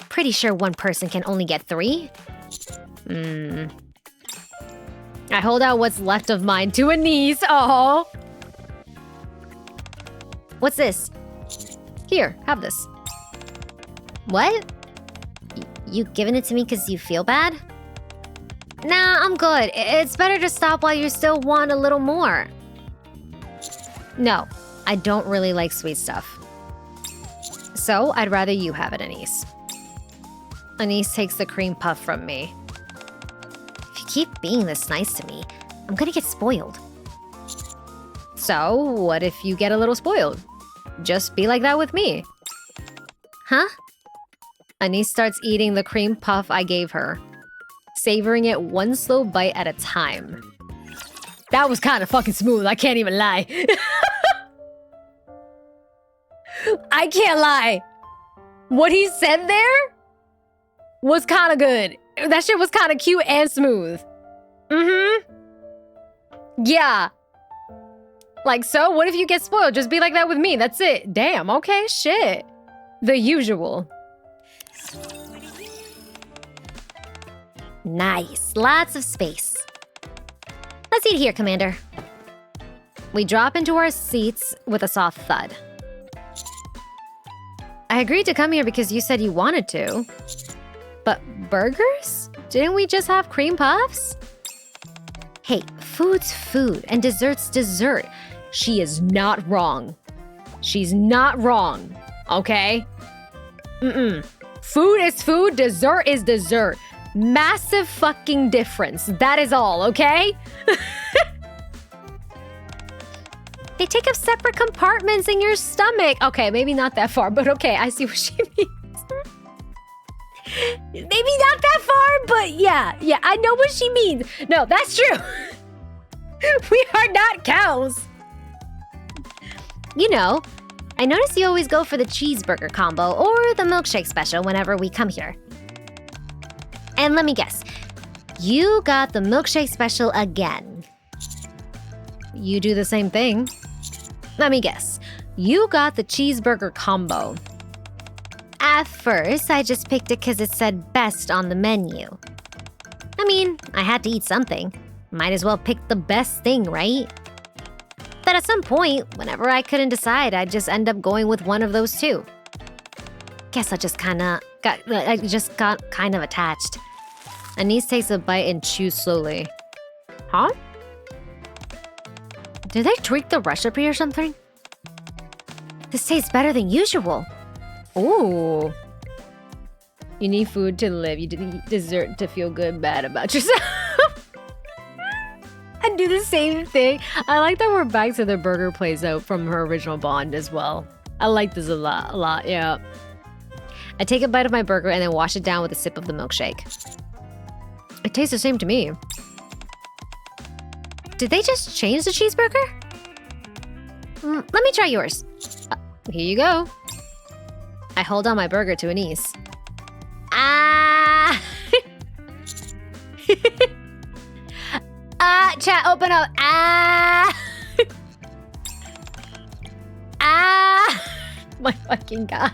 Pretty sure 1 person can only get 3. I hold out what's left of mine to Anise. Oh. What's this? Here, have this. What? You giving it to me because you feel bad? Nah, I'm good. It's better to stop while you still want a little more. No, I don't really like sweet stuff. So, I'd rather you have it, Anise. Anise takes the cream puff from me. If you keep being this nice to me, I'm gonna get spoiled. So, what if you get a little spoiled? Just be like that with me. Huh? Anise starts eating the cream puff I gave her, savoring it 1 slow bite at a time. That was kind of fucking smooth. I can't even lie. I can't lie. What he said there was kind of good. That shit was kind of cute and smooth. Yeah. Like, so what if you get spoiled? Just be like that with me. That's it. Damn. Okay. Shit. The usual. Nice. Lots of space. Let's eat here, Commander. We drop into our seats with a soft thud. I agreed to come here because you said you wanted to. But burgers? Didn't we just have cream puffs? Hey, food's food and dessert's dessert. She is not wrong. She's not wrong, okay? Food is food, dessert is dessert. Massive fucking difference. That is all, okay? They take up separate compartments in your stomach. Okay, maybe not that far, but okay, I see what she means. Maybe not that far, but yeah, I know what she means. No, that's true. We are not cows. You know, I notice you always go for the cheeseburger combo or the milkshake special whenever we come here. And let me guess, you got the milkshake special again. You do the same thing. Let me guess, you got the cheeseburger combo. At first, I just picked it because it said best on the menu. I mean, I had to eat something. Might as well pick the best thing, right? But at some point, whenever I couldn't decide, I'd just end up going with one of those two. Guess I just got kind of attached. Anise takes a bite and chews slowly. Huh? Did they tweak the recipe or something? This tastes better than usual. Ooh. You need food to live. You need dessert to feel good, bad about yourself. And do the same thing. I like that we're back to the burger place out from her original Bond as well. I like this a lot, yeah. I take a bite of my burger and then wash it down with a sip of the milkshake. It tastes the same to me. Did they just change the cheeseburger? Let me try yours. Here you go. I hold out my burger to Anise. Chat, open up. My fucking God.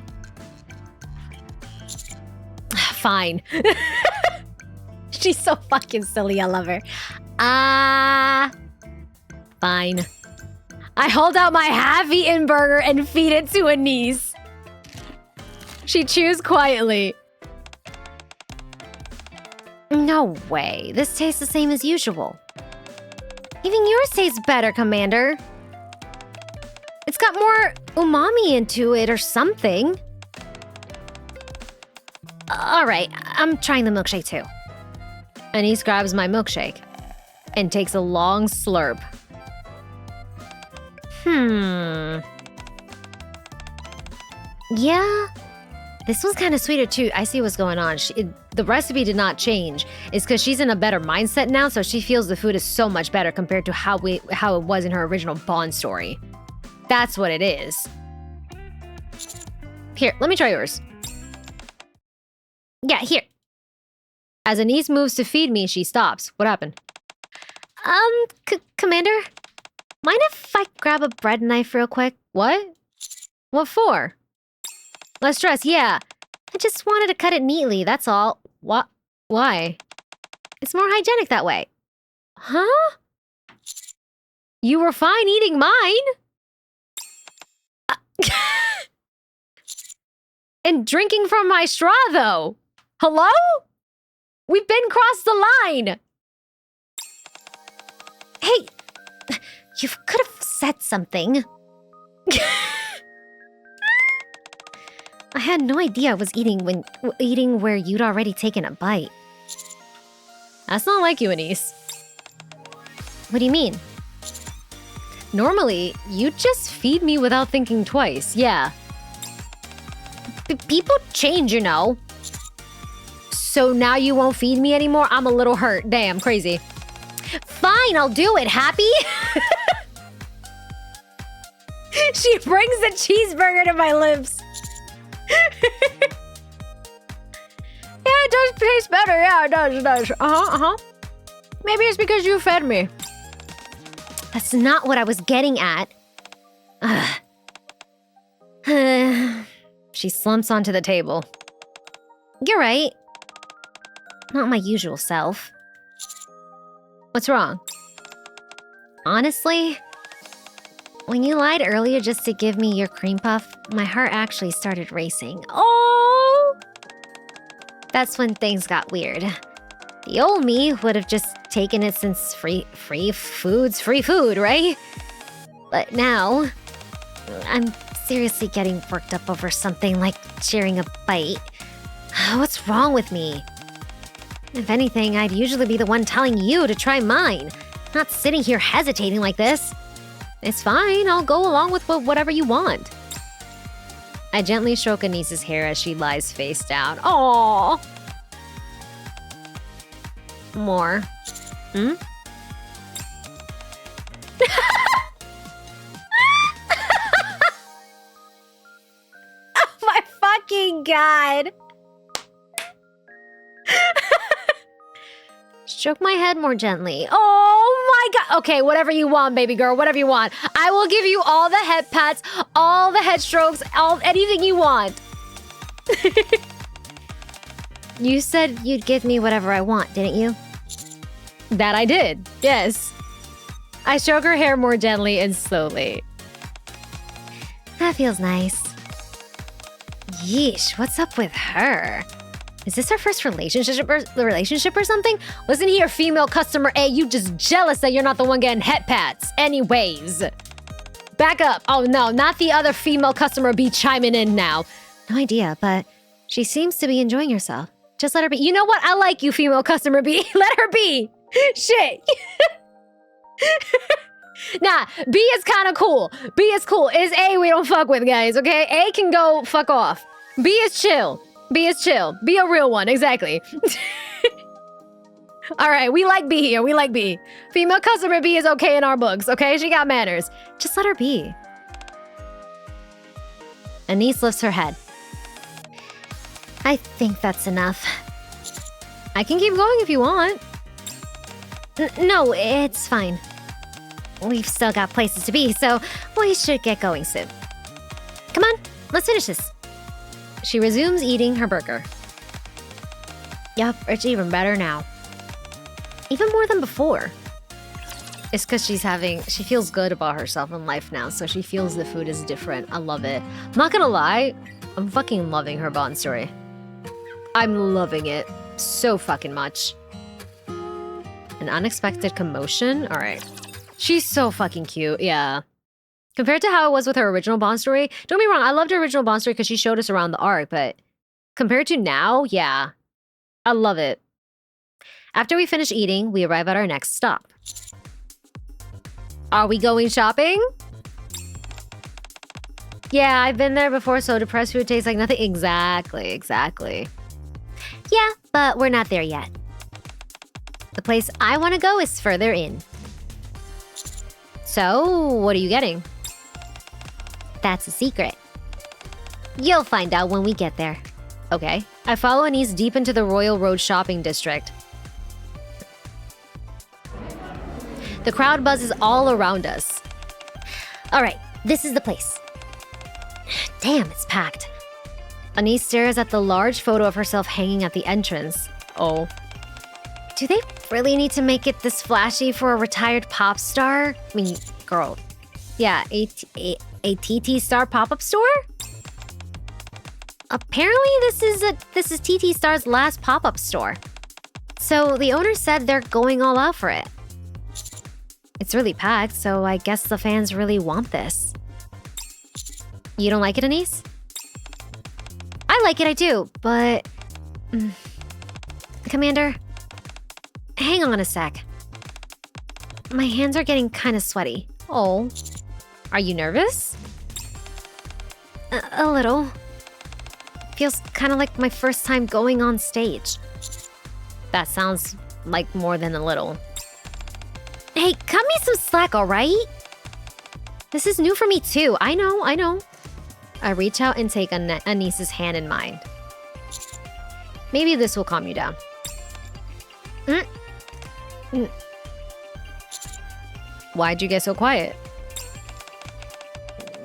Fine. She's so fucking silly. I love her. Fine. I hold out my half-eaten burger and feed it to Anise. She chews quietly. No way. This tastes the same as usual. Even yours tastes better, Commander. It's got more umami into it or something. All right, I'm trying the milkshake too. Anise grabs my milkshake and takes a long slurp. Yeah, this one's kind of sweeter too. I see what's going on. The recipe did not change. It's because she's in a better mindset now, so she feels the food is so much better compared to how it was in her original Bond story. That's what it is. Here, let me try yours. Yeah, here. As Anise moves to feed me, she stops. What happened? Commander? Mind if I grab a bread knife real quick? What? What for? Less stress, yeah. I just wanted to cut it neatly, that's all. What? Why? It's more hygienic that way. Huh? You were fine eating mine. And drinking from my straw, though. Hello? We've been crossed the line. Hey, you could have said something. I had no idea I was eating where you'd already taken a bite. That's not like you, Anise. What do you mean? Normally, you just feed me without thinking twice, yeah. People change, you know. So now you won't feed me anymore? I'm a little hurt. Damn, crazy. Fine, I'll do it. Happy? She brings the cheeseburger to my lips. Yeah, it does taste better. Yeah, it does. It does. Maybe it's because you fed me. That's not what I was getting at. She slumps onto the table. You're right. Not my usual self. What's wrong? Honestly, when you lied earlier just to give me your cream puff, my heart actually started racing. Oh! That's when things got weird. The old me would have just taken it since free food's free food, right? But now, I'm seriously getting worked up over something like sharing a bite. What's wrong with me? If anything, I'd usually be the one telling you to try mine, not sitting here hesitating like this. It's fine, I'll go along with whatever you want. I gently stroke Anise's hair as she lies face down. Aww. More. Hmm? Oh my fucking god. Stroke my head more gently. Oh my god. Okay, whatever you want, baby girl. Whatever you want. I will give you all the head pats, all the head strokes, anything you want. You said you'd give me whatever I want, didn't you? That I did, yes. I stroke her hair more gently and slowly. That feels nice. Yeesh, what's up with her? Is this her first relationship or something? Wasn't he your female customer A? You just jealous that you're not the one getting head pats. Anyways. Back up. Oh no, not the other female customer B chiming in now. No idea, but she seems to be enjoying herself. Just let her be. You know what? I like you, female customer B. Let her be. Shit. Nah, B is kind of cool. B is cool. Is A we don't fuck with, guys, okay? A can go fuck off. B is chill. B is chill. Be a real one, exactly. All right, we like B here. We like B. Female customer B is okay in our books, okay? She got manners. Just let her be. Anise lifts her head. I think that's enough. I can keep going if you want. No, it's fine. We've still got places to be, so we should get going soon. Come on, let's finish this. She resumes eating her burger. Yup, it's even better now. Even more than before. It's because she feels good about herself in life now, so she feels the food is different. I love it. I'm not gonna lie, I'm fucking loving her bond story. I'm loving it so fucking much. An unexpected commotion? Alright. She's so fucking cute, yeah. Compared to how it was with her original bond story, don't be wrong, I loved her original bond story because she showed us around the arc, but compared to now, yeah. I love it. After we finish eating, we arrive at our next stop. Are we going shopping? Yeah, I've been there before, so depressed food tastes like nothing. Exactly. Yeah, but we're not there yet. The place I want to go is further in. So, what are you getting? That's a secret. You'll find out when we get there. Okay. I follow Anise deep into the Royal Road shopping district. The crowd buzzes all around us. Alright, this is the place. Damn, it's packed. Anise stares at the large photo of herself hanging at the entrance. Oh. Do they really need to make it this flashy for a retired pop star? I mean, girl. Yeah, a TT Star pop-up store? Apparently this is TT Star's last pop-up store. So the owner said they're going all out for it. It's really packed, so I guess the fans really want this. You don't like it, Anise? I like it, I do, but... Commander, hang on a sec. My hands are getting kind of sweaty. Oh. Are you nervous? A little. Feels kind of like my first time going on stage. That sounds like more than a little. Hey, cut me some slack, all right? This is new for me too. I know. I reach out and take Anise's hand in mine. Maybe this will calm you down. Why'd you get so quiet?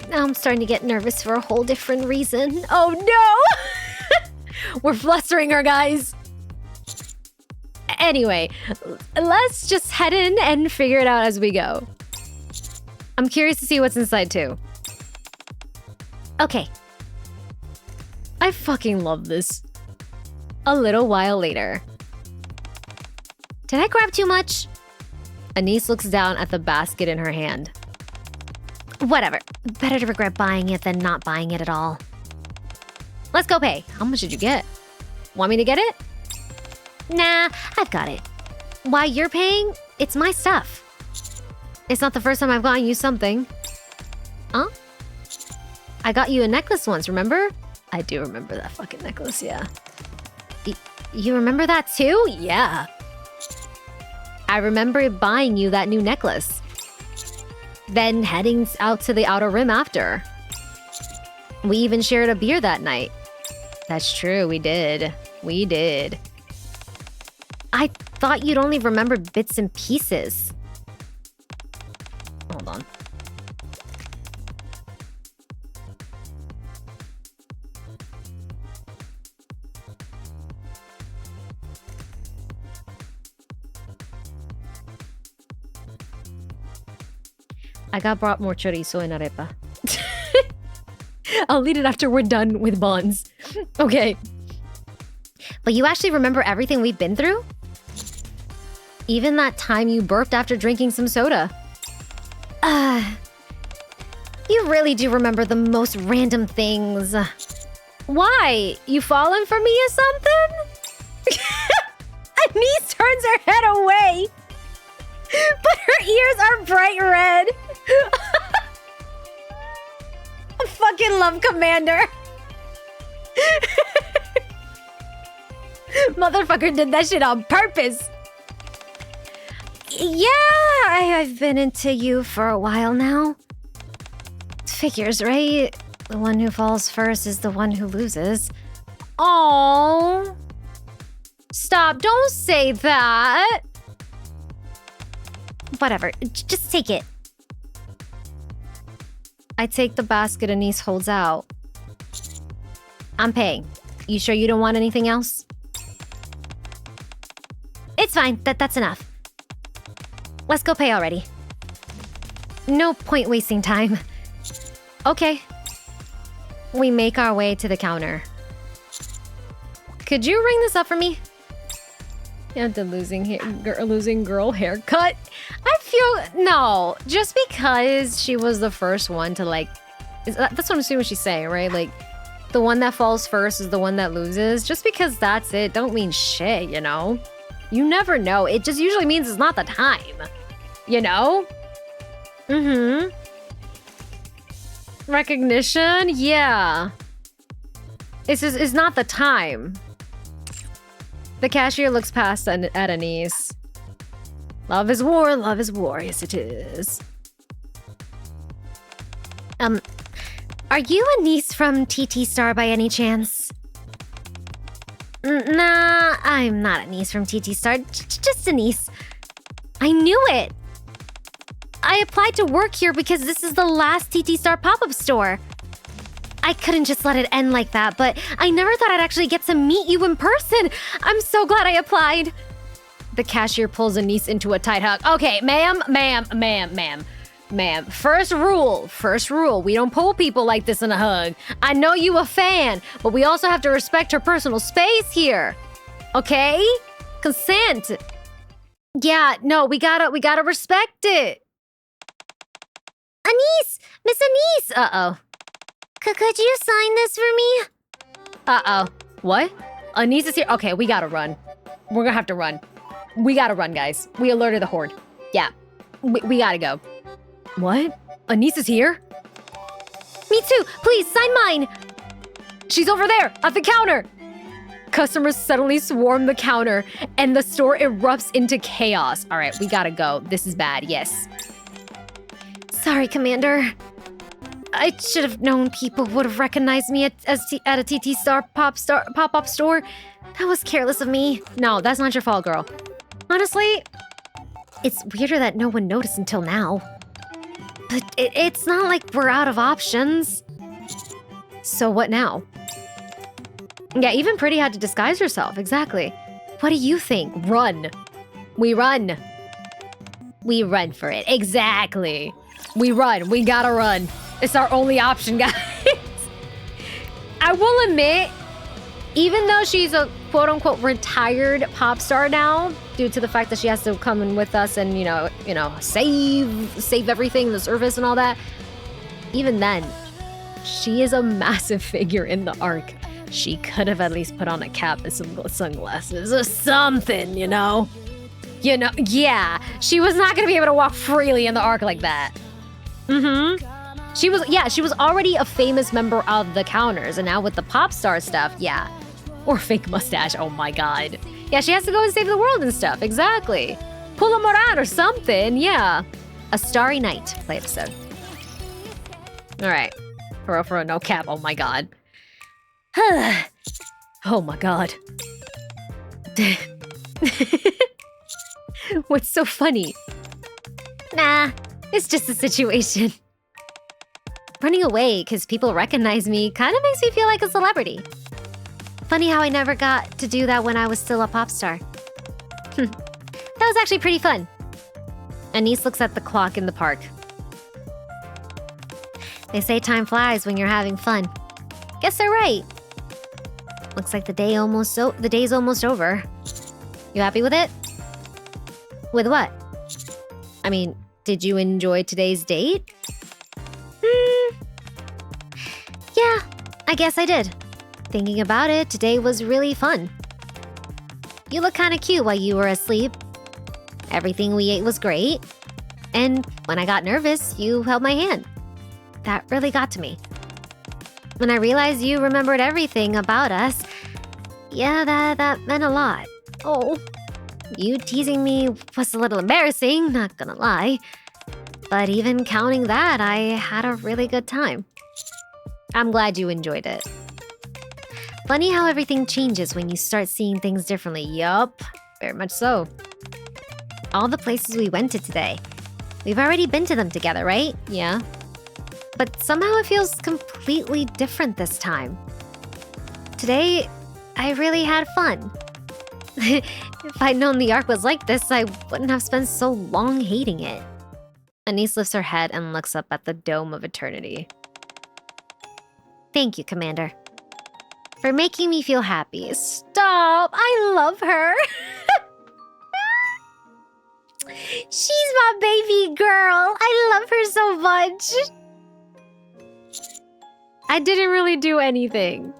Now I'm starting to get nervous for a whole different reason. Oh no! We're flustering her, guys. Anyway, let's just head in and figure it out as we go. I'm curious to see what's inside too. Okay. I fucking love this. A little while later. Did I grab too much? Anise looks down at the basket in her hand. Whatever. Better to regret buying it than not buying it at all. Let's go pay. How much did you get? Want me to get it? Nah, I've got it. Why you're paying? It's my stuff. It's not the first time I've gotten you something. Huh? I got you a necklace once, remember? I do remember that fucking necklace, yeah. You remember that too? Yeah. I remember buying you that new necklace. Then heading out to the Outer Rim after. We even shared a beer that night. That's true, we did. We did. I thought you'd only remember bits and pieces. Hold on. I got brought more chorizo and arepa. I'll eat it after we're done with bonds. Okay. But you actually remember everything we've been through? Even that time you burped after drinking some soda. You really do remember the most random things. Why? You fallen for me or something? Anise turns her head away. But her ears are bright red. I fucking love Commander. Motherfucker did that shit on purpose. Yeah, I've been into you for a while now. Figures, right? The one who falls first is the one who loses. Oh, stop, don't say that. Whatever, just take it. I take the basket Anise holds out. I'm paying. You sure you don't want anything else? It's fine, that's enough. Let's go pay already. No point wasting time. Okay. We make our way to the counter. Could you ring this up for me? You have the losing girl haircut. I feel no, just because she was the first one to like. That's what I'm assuming she's saying, right? Like, the one that falls first is the one that loses. Just because that's it, don't mean shit, you know. You never know. It just usually means it's not the time, you know. Recognition, yeah. It's not the time. The cashier looks past at Anise. Love is war, yes it is. Are you Anise from TT Star by any chance? Nah, I'm not Anise from TT Star, just Anise. I knew it! I applied to work here because this is the last TT Star pop-up store. I couldn't just let it end like that, but I never thought I'd actually get to meet you in person. I'm so glad I applied. The cashier pulls Anise into a tight hug. Okay, ma'am. First rule, we don't pull people like this in a hug. I know you a fan, but we also have to respect her personal space here. Okay? Consent. Yeah, no, we gotta respect it. Anise! Miss Anise! Uh-oh. Could you sign this for me? Uh-oh. What? Anise is here? Okay, we gotta run. We're gonna have to run. We gotta run, guys. We alerted the horde. Yeah. We gotta go. What? Anise is here? Me too! Please, sign mine! She's over there, at the counter! Customers suddenly swarm the counter, and the store erupts into chaos. All right, we gotta go. This is bad, yes. Sorry, Commander. I should have known people would have recognized me at a TT Star pop-up store. That was careless of me. No, that's not your fault, girl. Honestly, it's weirder that no one noticed until now. But it's not like we're out of options. So what now? Yeah, even Pretty had to disguise herself, exactly. What do you think? Run. We run. We run for it, exactly. We run, we gotta run. It's our only option, guys. I will admit, even though she's a quote-unquote retired pop star now, due to the fact that she has to come in with us and, you know, save everything, the service and all that, even then, she is a massive figure in the arc. She could have at least put on a cap and some sunglasses or something, you know? You know, yeah, she was not gonna be able to walk freely in the arc like that. She was already a famous member of the counters, and now with the pop star stuff, yeah. Or fake mustache, oh my god. Yeah, she has to go and save the world and stuff, exactly. Pull a Moran or something, yeah. A Starry Night play episode. Alright. For a no cap, oh my god. Oh my god. What's so funny? Nah, it's just a situation. Running away because people recognize me kind of makes me feel like a celebrity. Funny how I never got to do that when I was still a pop star. That was actually pretty fun. Anise looks at the clock in the park. They say time flies when you're having fun. Guess they're right. Looks like the day's almost over. You happy with it? With what? I mean, did you enjoy today's date? Yeah, I guess I did. Thinking about it, today was really fun. You look kind of cute while you were asleep. Everything we ate was great. And when I got nervous, you held my hand. That really got to me. When I realized you remembered everything about us, yeah, that meant a lot. Oh, you teasing me was a little embarrassing, not gonna lie. But even counting that, I had a really good time. I'm glad you enjoyed it. Funny how everything changes when you start seeing things differently. Yup, very much so. All the places we went to today. We've already been to them together, right? Yeah. But somehow it feels completely different this time. Today, I really had fun. If I'd known the arc was like this, I wouldn't have spent so long hating it. Anise lifts her head and looks up at the Dome of Eternity. Thank you, Commander. For making me feel happy. Stop! I love her! She's my baby girl! I love her so much! I didn't really do anything.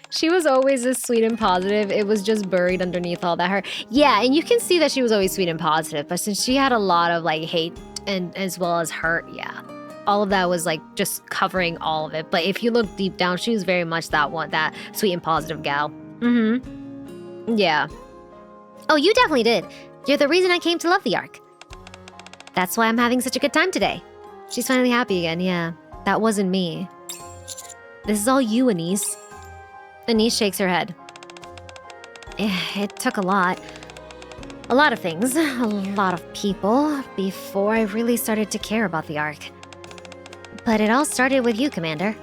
She was always as sweet and positive. It was just buried underneath all that Yeah, and you can see that she was always sweet and positive, but since she had a lot of like hate and as well as hurt, yeah. All of that was like just covering all of it. But if you look deep down, she was very much that sweet and positive gal. Yeah. Oh, you definitely did. You're the reason I came to love the arc. That's why I'm having such a good time today. She's finally happy again, yeah. That wasn't me. This is all you, Anise. Anise shakes her head. It took a lot. A lot of things, a lot of people, before I really started to care about the arc. But it all started with you, Commander.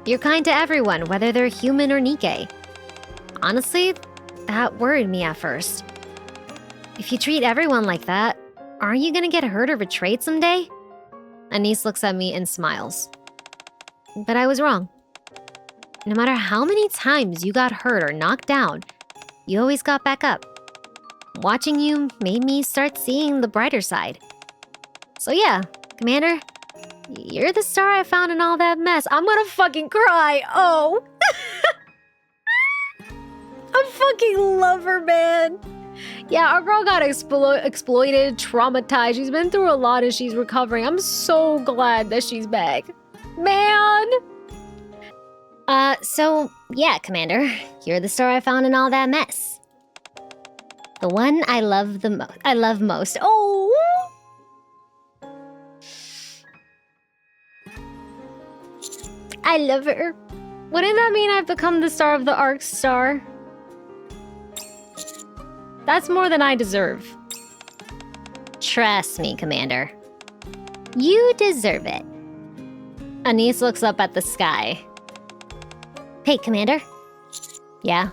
You're kind to everyone, whether they're human or NIKKE. Honestly, that worried me at first. If you treat everyone like that, aren't you gonna get hurt or betrayed someday? Anise looks at me and smiles. But I was wrong. No matter how many times you got hurt or knocked down, you always got back up. Watching you made me start seeing the brighter side. So yeah, Commander, you're the star I found in all that mess. I'm gonna fucking cry. Oh. I fucking love her, man. Yeah, our girl got exploited, traumatized. She's been through a lot and she's recovering. I'm so glad that she's back. Man. So, yeah, Commander. You're the star I found in all that mess. The one I love most. Oh! I love her. Wouldn't that mean I've become the star of the ARC star? That's more than I deserve. Trust me, Commander. You deserve it. Anise looks up at the sky. Hey, Commander. Yeah?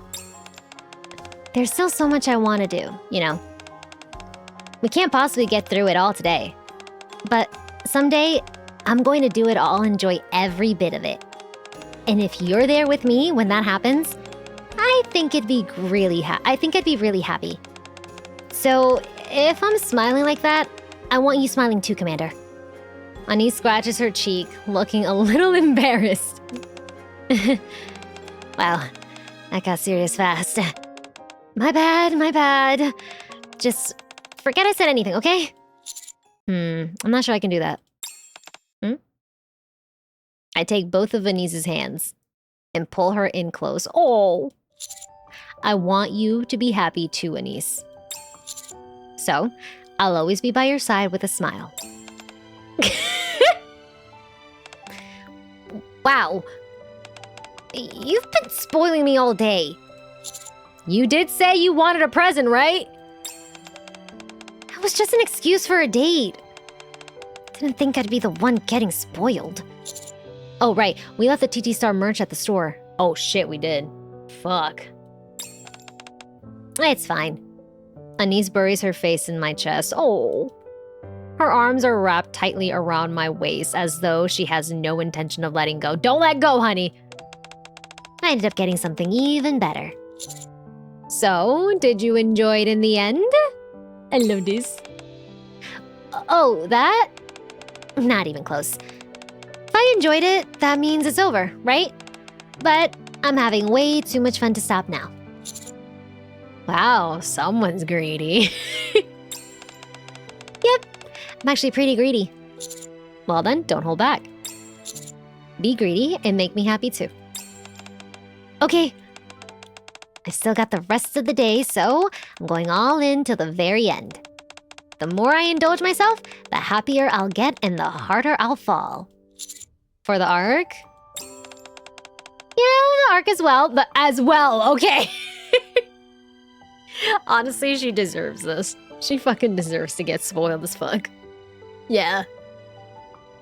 There's still so much I want to do, you know. We can't possibly get through it all today. But someday, I'm going to do it all, enjoy every bit of it. And if you're there with me when that happens, I think I'd be really happy. So, if I'm smiling like that, I want you smiling too, Commander. Anise scratches her cheek, looking a little embarrassed. Wow, that got serious fast. My bad. Just forget I said anything, okay? I'm not sure I can do that. I take both of Anise's hands and pull her in close. Oh! I want you to be happy too, Anise. So, I'll always be by your side with a smile. Wow. You've been spoiling me all day. You did say you wanted a present, right? That was just an excuse for a date. Didn't think I'd be the one getting spoiled. Oh, right. We left the TT Star merch at the store. Oh, shit, we did. Fuck. It's fine. Anise buries her face in my chest. Oh. Her arms are wrapped tightly around my waist as though she has no intention of letting go. Don't let go, honey. I ended up getting something even better. So, did you enjoy it in the end? I love this. Oh, that? Not even close. If I enjoyed it, that means it's over, right? But I'm having way too much fun to stop now. Wow, someone's greedy. Yep, I'm actually pretty greedy. Well then, don't hold back. Be greedy and make me happy too. Okay. I still got the rest of the day, so I'm going all in till the very end. The more I indulge myself, the happier I'll get and the harder I'll fall. For the ARC? Yeah, the ARC as well, okay. Honestly, she deserves this. She fucking deserves to get spoiled as fuck. Yeah.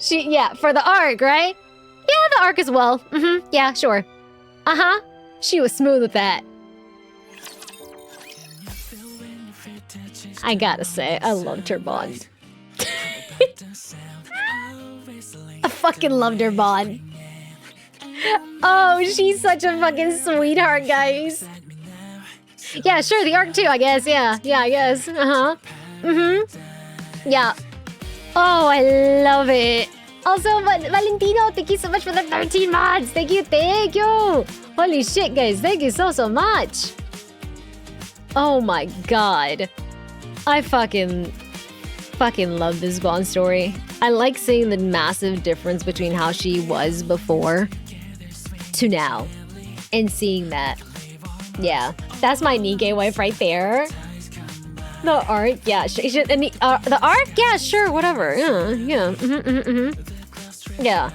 Yeah, for the ARC, right? Yeah, the ARC as well. Yeah, sure. Uh-huh. She was smooth with that. I gotta say, I loved her bond. I fucking loved her bond. Oh, she's such a fucking sweetheart, guys. Yeah, sure, the ARC too, I guess. Yeah, I guess. Uh-huh. Yeah. Oh, I love it. Also, Valentino, thank you so much for the 13 mods. Thank you. Holy shit, guys. Thank you so much. Oh my god. I fucking love this Bond story. I like seeing the massive difference between how she was before to now. And seeing that. Yeah. That's my NIKKE wife right there. The ARC, yeah. The ARC? Yeah, sure, whatever. Yeah. Yeah.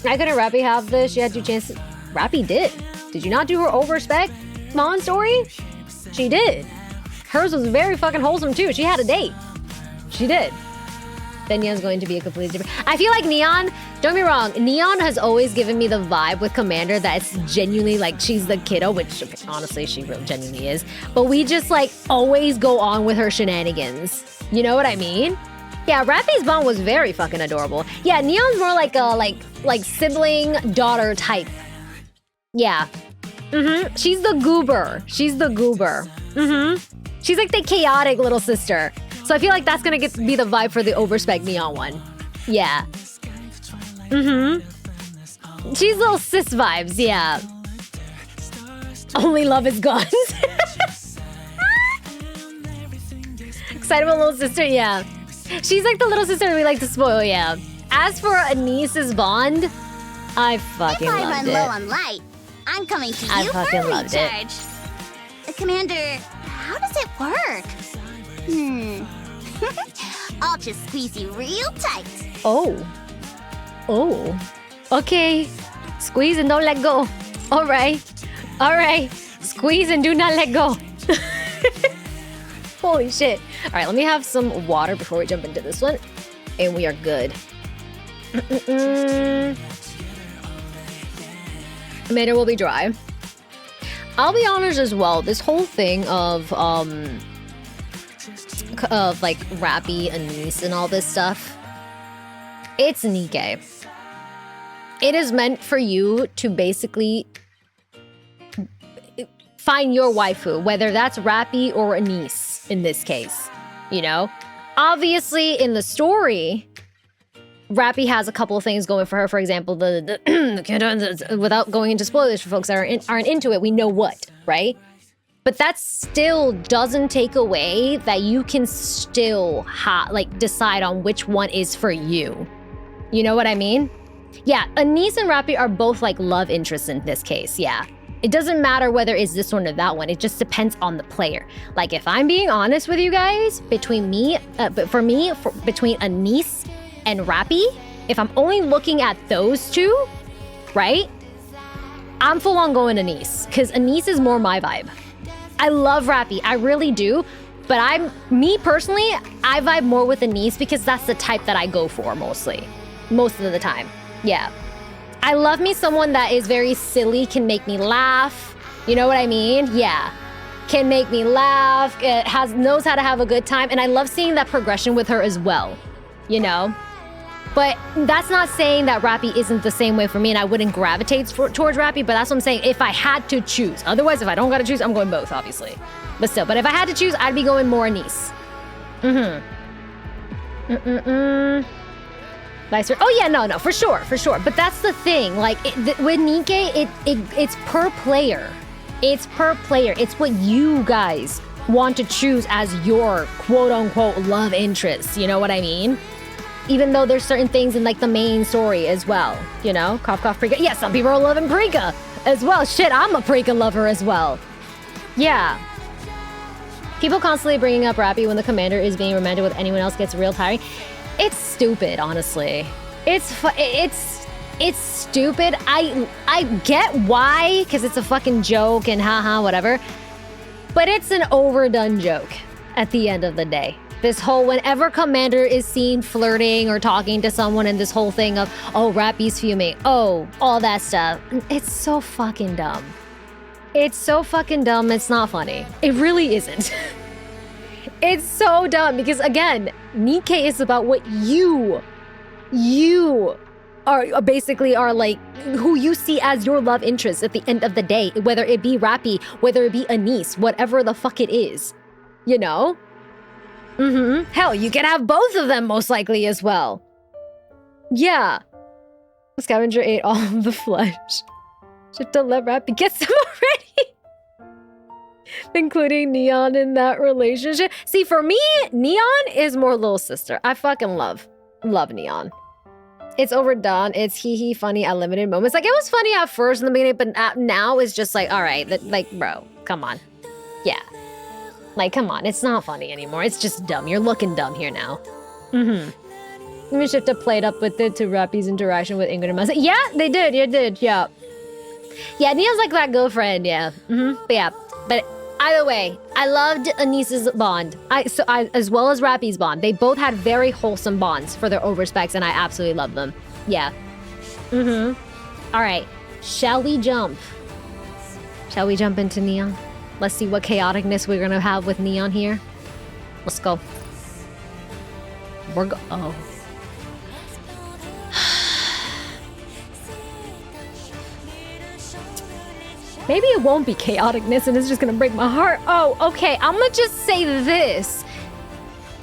I couldn't Rappy have this. She had 2 chances. Rappy did. Did you not do her overspec Mon story? She did. Hers was very fucking wholesome too. She had a date. She did. Then Neon's going to be a completely different... I feel like Neon, don't get me wrong, Neon has always given me the vibe with Commander that it's genuinely like she's the kiddo, which honestly she really genuinely is. But we just like always go on with her shenanigans. You know what I mean? Yeah, Rappy's bond was very fucking adorable. Yeah, Neon's more like a like sibling daughter type. Yeah. She's the goober. She's the goober. She's like the chaotic little sister. So I feel like that's gonna be the vibe for the overspec Neon one. Yeah. She's little sis vibes, yeah. Only love is gone. Excitable little sister, yeah. She's like the little sister we like to spoil, yeah. As for Anise's bond, I fucking if I loved run low it. on light, I'm coming to I you for fucking a loved it. recharge. Commander, how does it work? I'll just squeeze you real tight. Oh. Oh. Okay. Squeeze and don't let go. All right. All right. Squeeze and do not let go. Holy shit. All right, let me have some water before we jump into this one. And we are good. Later will be dry. I'll be honest as well. This whole thing of like Rappy, Anise, and all this stuff. It's NIKKE. It is meant for you to basically find your waifu, whether that's Rappy or Anise in this case. You know, obviously in the story, Rappy has a couple of things going for her. For example, the without going into spoilers for folks that aren't into it, we know what, right? But that still doesn't take away that you can still like decide on which one is for you. You know what I mean? Yeah, Anise and Rappy are both like love interests in this case, yeah. It doesn't matter whether it's this one or that one. It just depends on the player. Like, if I'm being honest with you guys, between Anise and Rappy, if I'm only looking at those two, right? I'm full on going Anise, because Anise is more my vibe. I love Rappy, I really do. But me personally, I vibe more with Anise because that's the type that I go for mostly. Most of the time, yeah. I love me someone that is very silly, can make me laugh. You know what I mean? Yeah. Can make me laugh, knows how to have a good time, and I love seeing that progression with her as well, you know? But that's not saying that Rappy isn't the same way for me and I wouldn't gravitate towards Rappy, but that's what I'm saying, if I had to choose. Otherwise, if I don't gotta choose, I'm going both, obviously. But still, but if I had to choose, I'd be going more Anise. Oh yeah, no, for sure. But that's the thing, like, with NIKKE, it's per player. It's per player. It's what you guys want to choose as your quote-unquote love interest, you know what I mean? Even though there's certain things in, like, the main story as well, you know? Cough, cough, Prika. Yeah, some people are loving Prika as well. Shit, I'm a Prika lover as well. Yeah. People constantly bringing up Rappy when the commander is being romantic with anyone else gets real tiring. It's stupid, honestly. It's stupid. I get why, because it's a fucking joke and haha, whatever. But it's an overdone joke at the end of the day. This whole, whenever Commander is seen flirting or talking to someone, and this whole thing of, oh, Rappy's fuming, oh, all that stuff. It's so fucking dumb. It's so fucking dumb, it's not funny. It really isn't. It's so dumb because, again, NIKKE is about what you are basically are like, who you see as your love interest at the end of the day, whether it be Rappy, whether it be Anise, whatever the fuck it is, you know? Hell, you can have both of them most likely as well. Yeah. Scavenger ate all of the flesh. Should don't let Rappy get some already. Including Neon in that relationship. See, for me, Neon is more little sister. I fucking love Neon. It's overdone. It's hee funny at limited moments. Like, it was funny at first in the beginning, but now it's just like, all right, like, bro, come on. Yeah. Like, come on, it's not funny anymore. It's just dumb. You're looking dumb here now. Let me shift up played up with it to Rappy's interaction with Ingrid and Masa. Yeah, they did. You did. Yeah. Yeah, Neon's like that girlfriend. Yeah. But yeah. But either way, I loved Anise's bond. I as well as Rappy's bond. They both had very wholesome bonds for their own respects, and I absolutely love them. Yeah. All right. Shall we jump? Shall we jump into Neon? Let's see what chaoticness we're gonna have with Neon here. Let's go. Oh. Maybe it won't be chaoticness and it's just gonna break my heart. Oh, okay, I'm gonna just say this.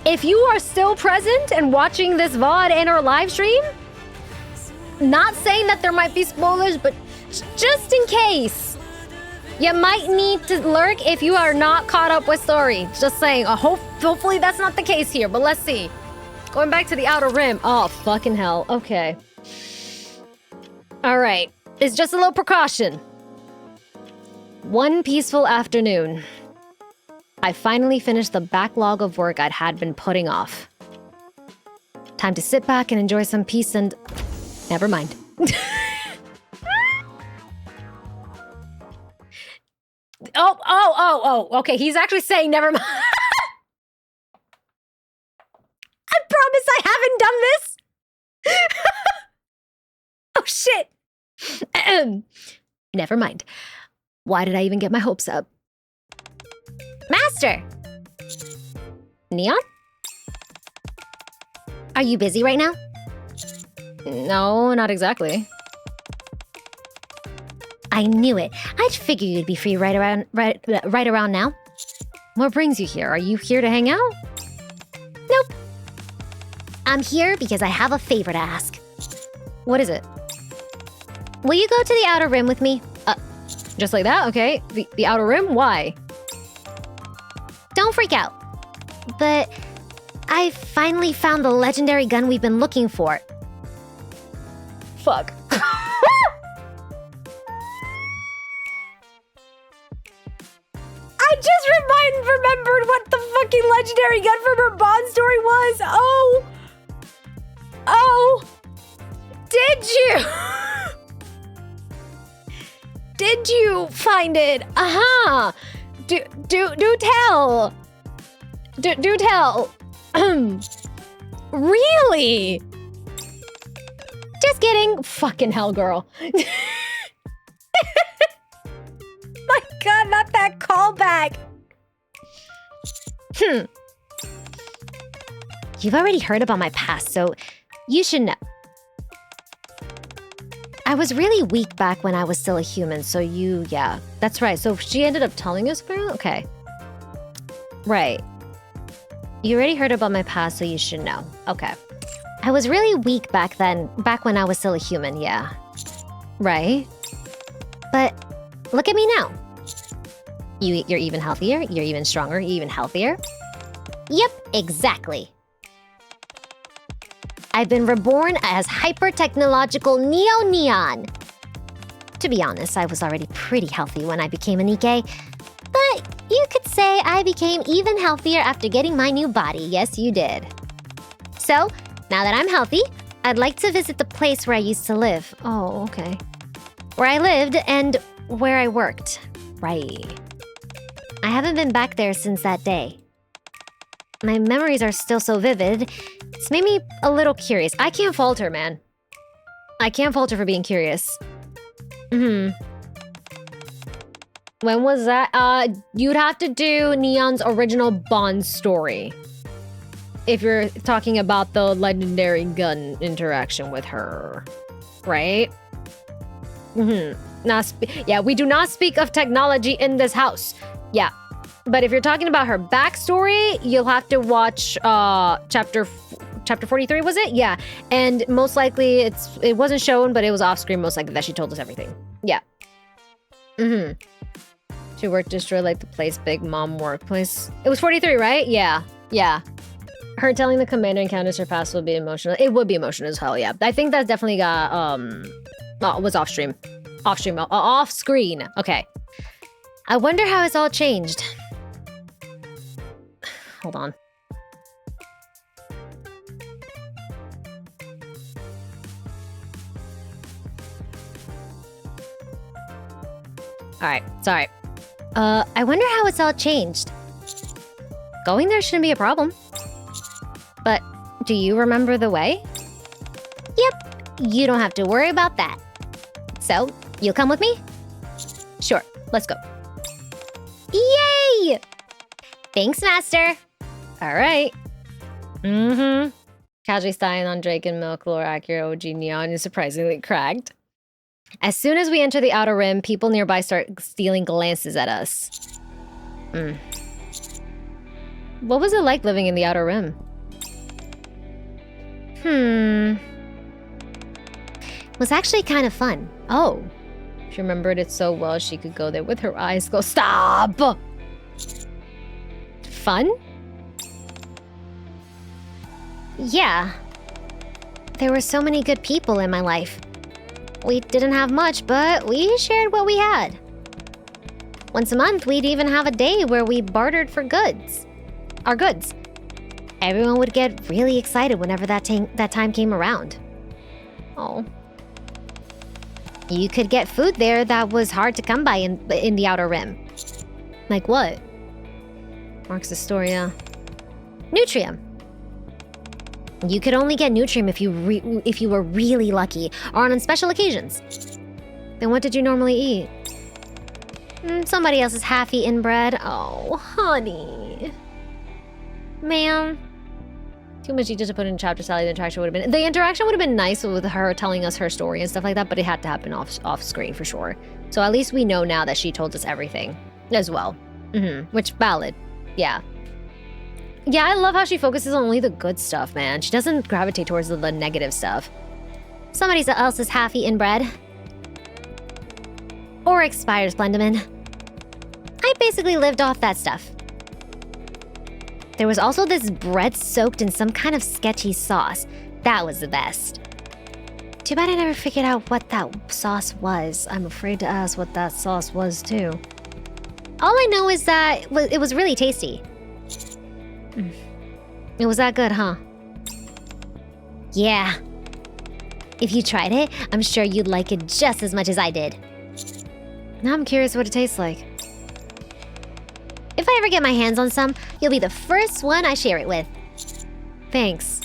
If you are still present and watching this VOD and or live stream, not saying that there might be spoilers, but just in case, you might need to lurk if you are not caught up with story. Just saying, hopefully that's not the case here, but let's see. Going back to the Outer Rim. Oh, fucking hell. Okay. All right, it's just a little precaution. One peaceful afternoon, I finally finished the backlog of work I'd had been putting off. Time to sit back and enjoy some peace and... Never mind. Oh, okay, he's actually saying never mind. I promise I haven't done this! Oh, shit! Never mind. Why did I even get my hopes up? Master! Neon? Are you busy right now? No, not exactly. I knew it. I'd figure you'd be free right around now. What brings you here? Are you here to hang out? Nope. I'm here because I have a favor to ask. What is it? Will you go to the Outer Rim with me? Just like that? Okay. The Outer Rim? Why? Don't freak out. But I finally found the legendary gun we've been looking for. Fuck. I just remembered what the fucking legendary gun from her Bond story was. Oh. Did you? Did you find it? Aha! Do tell. Do tell. Really? Just kidding. Fucking hell, girl. My god, not that callback. You've already heard about my past, so you should know. I was really weak back when I was still a human, so yeah, that's right. So she ended up telling us about it? Okay. Right. You already heard about my past, so you should know. Okay. I was really weak back then, back when I was still a human, yeah. Right. But look at me now. You're even healthier, you're even stronger, you're even healthier. Yep, exactly. I've been reborn as hyper-technological Neo-Neon. To be honest, I was already pretty healthy when I became a NIKKE, but you could say I became even healthier after getting my new body. Yes, you did. So, now that I'm healthy, I'd like to visit the place where I used to live. Oh, okay. Where I lived and where I worked. Right. I haven't been back there since that day. My memories are still so vivid. It's made me a little curious. I can't fault her, man. I can't fault her for being curious. When was that? You'd have to do Neon's original Bond story. If you're talking about the legendary gun interaction with her. Right? Yeah, we do not speak of technology in this house. Yeah. But if you're talking about her backstory, you'll have to watch chapter 43, was it? Yeah. And most likely it wasn't shown, but it was off screen most likely that she told us everything. Yeah. She worked to destroy like the place Big Mom workplace. It was 43, right? Yeah. Yeah. Her telling the commander encounters her past would be emotional. It would be emotional as hell, yeah. I think that definitely got was off stream. Off screen. Okay. I wonder how it's all changed. Hold on. Alright, sorry. I wonder how it's all changed. Going there shouldn't be a problem. But do you remember the way? Yep, you don't have to worry about that. So, you'll come with me? Sure, let's go. Yay! Thanks, Master. All right. Kaji on Drake and Milk, Lore Accurate, OG Neon is surprisingly cracked. As soon as we enter the Outer Rim, people nearby start stealing glances at us. What was it like living in the Outer Rim? It was actually kind of fun. Oh. She remembered it so well she could go there with her eyes closed. Stop! Fun? Yeah. There were so many good people in my life. We didn't have much, but we shared what we had. Once a month, we'd even have a day where we bartered for goods. Our goods. Everyone would get really excited whenever that time came around. Oh. You could get food there that was hard to come by in the Outer Rim. Like what? Marks Astoria. Nutrium. You could only get Nutrium if you were really lucky, or on special occasions. Then what did you normally eat? Somebody else's half-eaten bread. Oh, honey. Ma'am. Too much detail to put in chapter Sally. The interaction would have been nice with her telling us her story and stuff like that, but it had to happen off screen for sure. So at least we know now that she told us everything as well. Which valid. Yeah. Yeah, I love how she focuses on only the good stuff, man. She doesn't gravitate towards the negative stuff. Somebody else's half-eaten bread. Or expired Splendaman. I basically lived off that stuff. There was also this bread soaked in some kind of sketchy sauce. That was the best. Too bad I never figured out what that sauce was. I'm afraid to ask what that sauce was, too. All I know is that it was really tasty. It was that good, huh? Yeah. If you tried it, I'm sure you'd like it just as much as I did. Now I'm curious what it tastes like. If I ever get my hands on some, you'll be the first one I share it with. Thanks.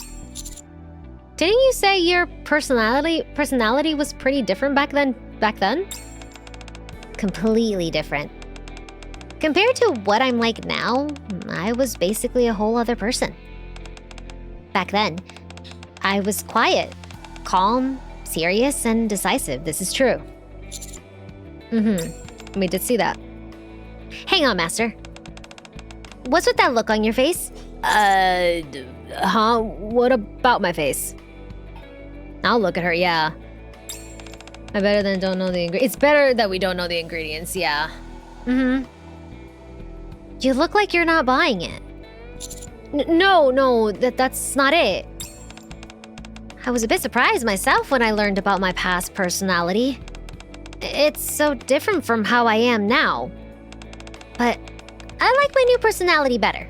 Didn't you say your personality was pretty different back then? Completely different. Compared to what I'm like now, I was basically a whole other person. Back then, I was quiet, calm, serious, and decisive. This is true. We did see that. Hang on, Master. What's with that look on your face? Huh? What about my face? I'll look at her, yeah. I better than don't know the ingredients. It's better that we don't know the ingredients, yeah. You look like you're not buying it. No, that's not it. I was a bit surprised myself when I learned about my past personality. It's so different from how I am now. But I like my new personality better.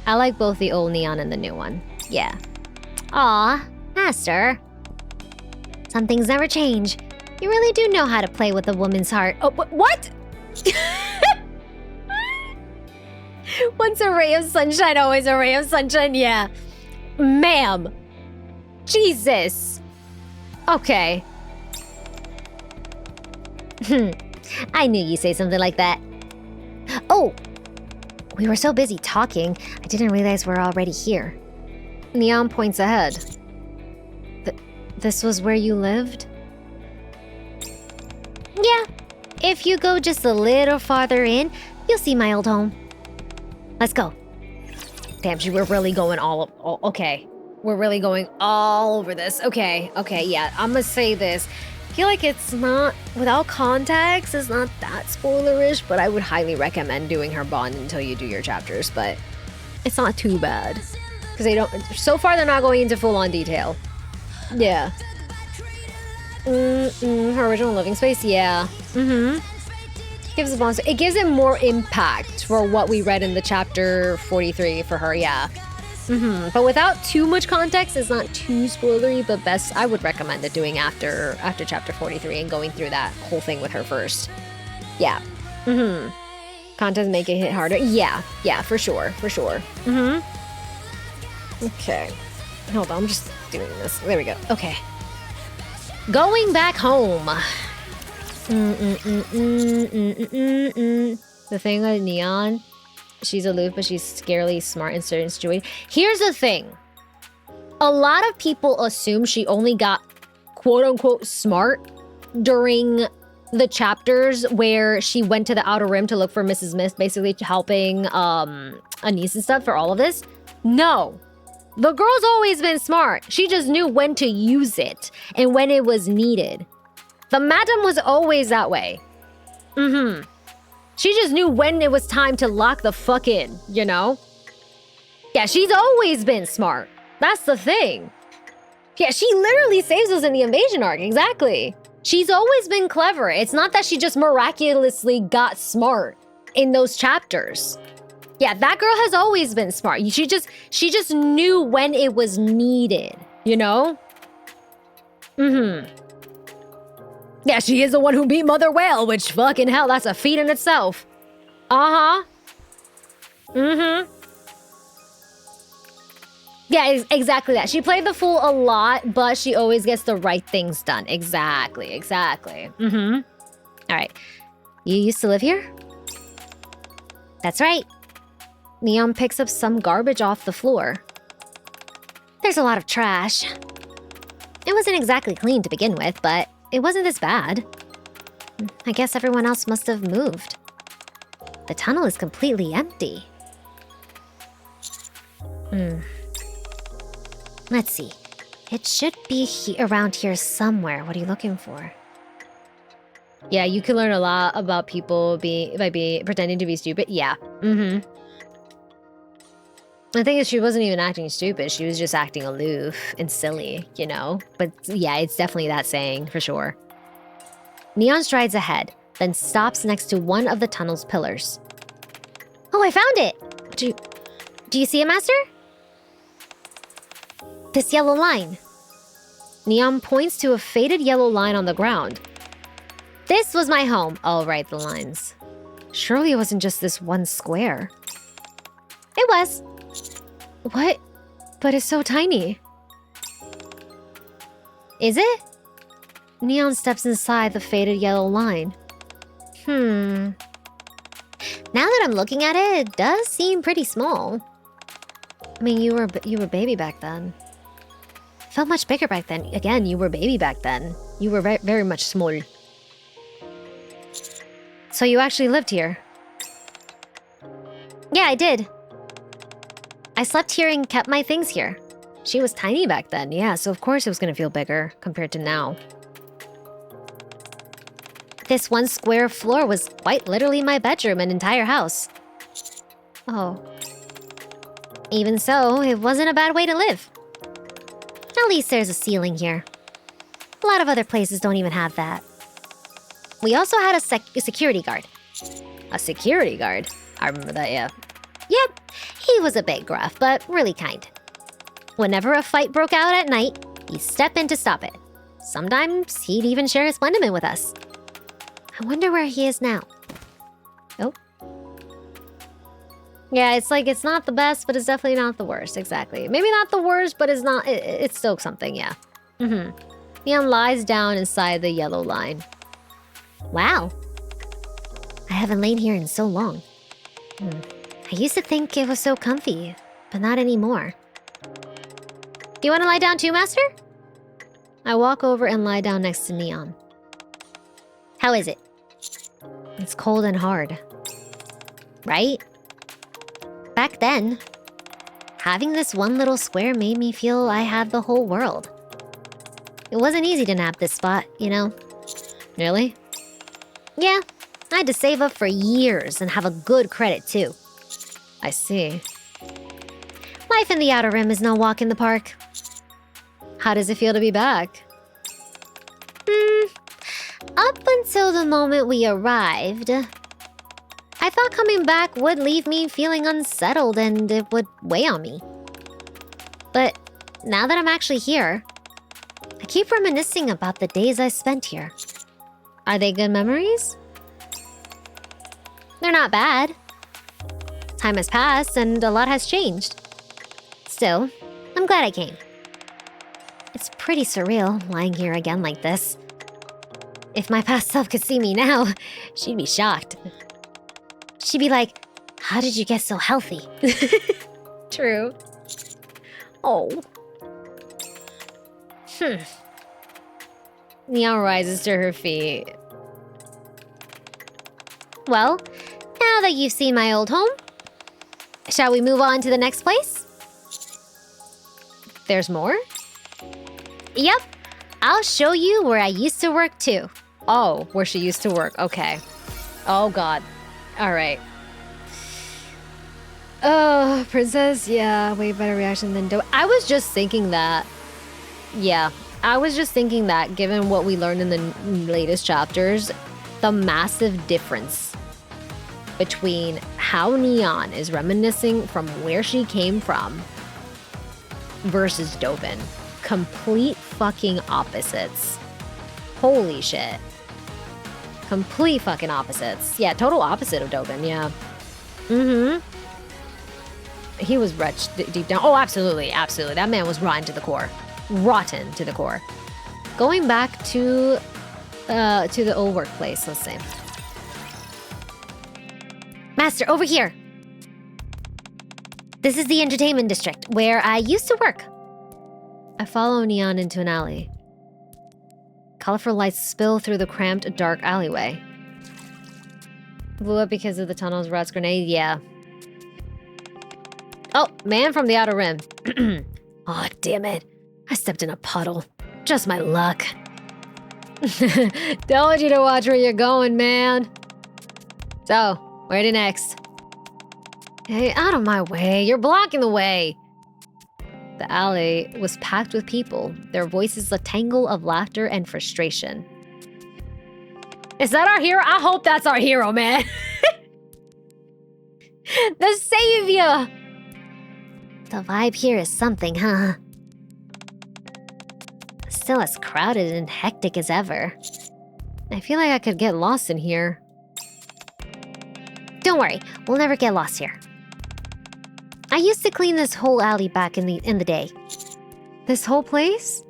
I like both the old Neon and the new one. Yeah. Aw, Master. Some things never change. You really do know how to play with a woman's heart. Oh, what? Once a ray of sunshine, always a ray of sunshine, yeah. Ma'am. Jesus. Okay. I knew you'd say something like that. Oh! We were so busy talking, I didn't realize we're already here. Neon points ahead. This was where you lived? Yeah. If you go just a little farther in, you'll see my old home. Let's go. Damn, we're really going okay. We're really going all over this. Okay, yeah. I'm gonna say this. I feel like it's not, without context, it's not that spoilerish, but I would highly recommend doing her bond until you do your chapters, but it's not too bad. Because so far they're not going into full-on detail. Yeah. Her original living space, yeah. It gives it more impact for what we read in the chapter 43 for her, yeah. But without too much context, it's not too spoilery, but best, I would recommend it doing after chapter 43 and going through that whole thing with her first. Yeah. Context make it hit harder. Yeah, for sure. Okay. Hold on, I'm just doing this. There we go. Okay. Going back home. The thing with Neon, she's aloof, but she's scarily smart in certain situations. Here's the thing. A lot of people assume she only got quote-unquote smart during the chapters where she went to the Outer Rim to look for Mrs. Mist, basically helping Anise and stuff for all of this. No. The girl's always been smart. She just knew when to use it and when it was needed. The madam was always that way. She just knew when it was time to lock the fuck in, you know? Yeah, she's always been smart. That's the thing. Yeah, she literally saves us in the invasion arc, exactly. She's always been clever. It's not that she just miraculously got smart in those chapters. Yeah, that girl has always been smart. She just knew when it was needed, you know? Yeah, she is the one who beat Mother Whale, which fucking hell, that's a feat in itself. Yeah, exactly that. She played the fool a lot, but she always gets the right things done. Exactly. All right. You used to live here? That's right. Neon picks up some garbage off the floor. There's a lot of trash. It wasn't exactly clean to begin with, but it wasn't this bad. I guess everyone else must have moved. The tunnel is completely empty. Let's see. It should be around here somewhere. What are you looking for? Yeah, you can learn a lot about people by pretending to be stupid. Yeah. The thing is, she wasn't even acting stupid. She was just acting aloof and silly, you know? But yeah, it's definitely that saying, for sure. Neon strides ahead, then stops next to one of the tunnel's pillars. Oh, I found it! Do you see it, Master? This yellow line. Neon points to a faded yellow line on the ground. This was my home. Oh, right, the lines. Surely it wasn't just this one square. It was. What? But it's so tiny. Is it? Neon steps inside the faded yellow line. Now that I'm looking at it, it does seem pretty small. I mean, you were baby back then. Felt much bigger back then. Again, you were baby back then. You were very much small. So you actually lived here? Yeah, I did. I slept here and kept my things here. She was tiny back then, yeah, so of course it was gonna feel bigger compared to now. This one square floor was quite literally my bedroom and entire house. Oh. Even so, it wasn't a bad way to live. At least there's a ceiling here. A lot of other places don't even have that. We also had a security guard. A security guard? I remember that, yeah. Yep, he was a bit gruff, but really kind. Whenever a fight broke out at night, he'd step in to stop it. Sometimes he'd even share his Slenderman with us. I wonder where he is now. Oh. Yeah, it's like, it's not the best, but it's definitely not the worst, exactly. Maybe not the worst, but it's not, it's still something, yeah. Neon lies down inside the yellow line. Wow. I haven't lain here in so long. I used to think it was so comfy, but not anymore. You want to lie down too, Master? I walk over and lie down next to Neon. How is it? It's cold and hard. Right? Back then, having this one little square made me feel I had the whole world. It wasn't easy to nab this spot, you know? Really? Yeah, I had to save up for years and have a good credit too. I see. Life in the Outer Rim is no walk in the park. How does it feel to be back? Up until the moment we arrived, I thought coming back would leave me feeling unsettled and it would weigh on me. But now that I'm actually here, I keep reminiscing about the days I spent here. Are they good memories? They're not bad. Time has passed and a lot has changed. Still, I'm glad I came. It's pretty surreal lying here again like this. If my past self could see me now, she'd be shocked. She'd be like, how did you get so healthy? True. Oh. Neon rises to her feet. Well, now that you've seen my old home, shall we move on to the next place? There's more? Yep. I'll show you where I used to work too. Oh, where she used to work. Okay. Oh, God. All right. Oh, Princess. Yeah, way better reaction than Do. I was just thinking that. Yeah, I was just thinking that given what we learned in the latest chapters, the massive difference between how Neon is reminiscing from where she came from versus Dobin. Complete fucking opposites. Holy shit. Complete fucking opposites. Yeah, total opposite of Dobin, yeah. Mm-hmm. He was wretched deep down. Oh, absolutely, absolutely. That man was rotten to the core. Rotten to the core. Going back to the old workplace, let's see. Master, over here. This is the entertainment district, where I used to work. I follow Neon into an alley. Colorful lights spill through the cramped, dark alleyway. Blew up because of the tunnel's rat's grenade? Yeah. Oh, man from the outer rim. Oh, damn it. I stepped in a puddle. Just my luck. Told you to watch where you're going, man. So, where to next? Hey, out of my way. You're blocking the way. The alley was packed with people, their voices a tangle of laughter and frustration. Is that our hero? I hope that's our hero, man. The savior. The vibe here is something, huh? Still as crowded and hectic as ever. I feel like I could get lost in here. Don't worry, we'll never get lost here. I used to clean this whole alley back in the day. This whole place?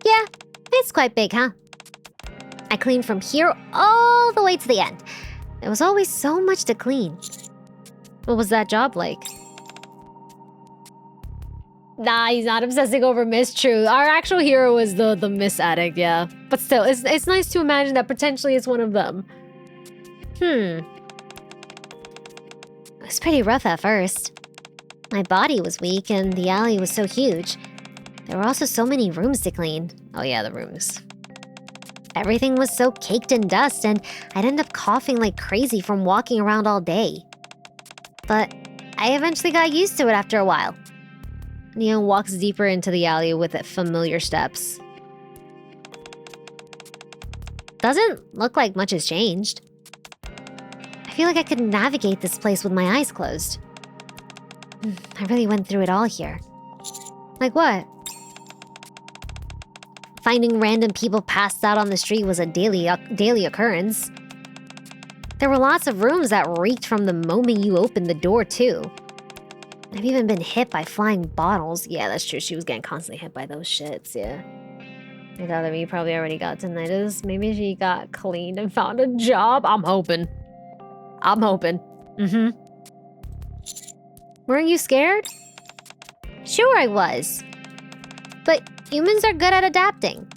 Yeah, it's quite big, huh? I cleaned from here all the way to the end. There was always so much to clean. What was that job like? Nah, he's not obsessing over Miss True. Our actual hero is the Miss Addict, yeah. But still, it's nice to imagine that potentially it's one of them. It was pretty rough at first. My body was weak and the alley was so huge. There were also so many rooms to clean. Oh yeah, the rooms. Everything was so caked in dust and I'd end up coughing like crazy from walking around all day. But I eventually got used to it after a while. Neon walks deeper into the alley with familiar steps. Doesn't look like much has changed. I feel like I could navigate this place with my eyes closed. I really went through it all here. Like what? Finding random people passed out on the street was a daily occurrence. There were lots of rooms that reeked from the moment you opened the door, too. I've even been hit by flying bottles. Yeah, that's true. She was getting constantly hit by those shits, yeah. I thought that you probably already got tinnitus. Maybe she got cleaned and found a job. I'm hoping. I'm hoping. Weren't you scared? Sure I was. But humans are good at adapting.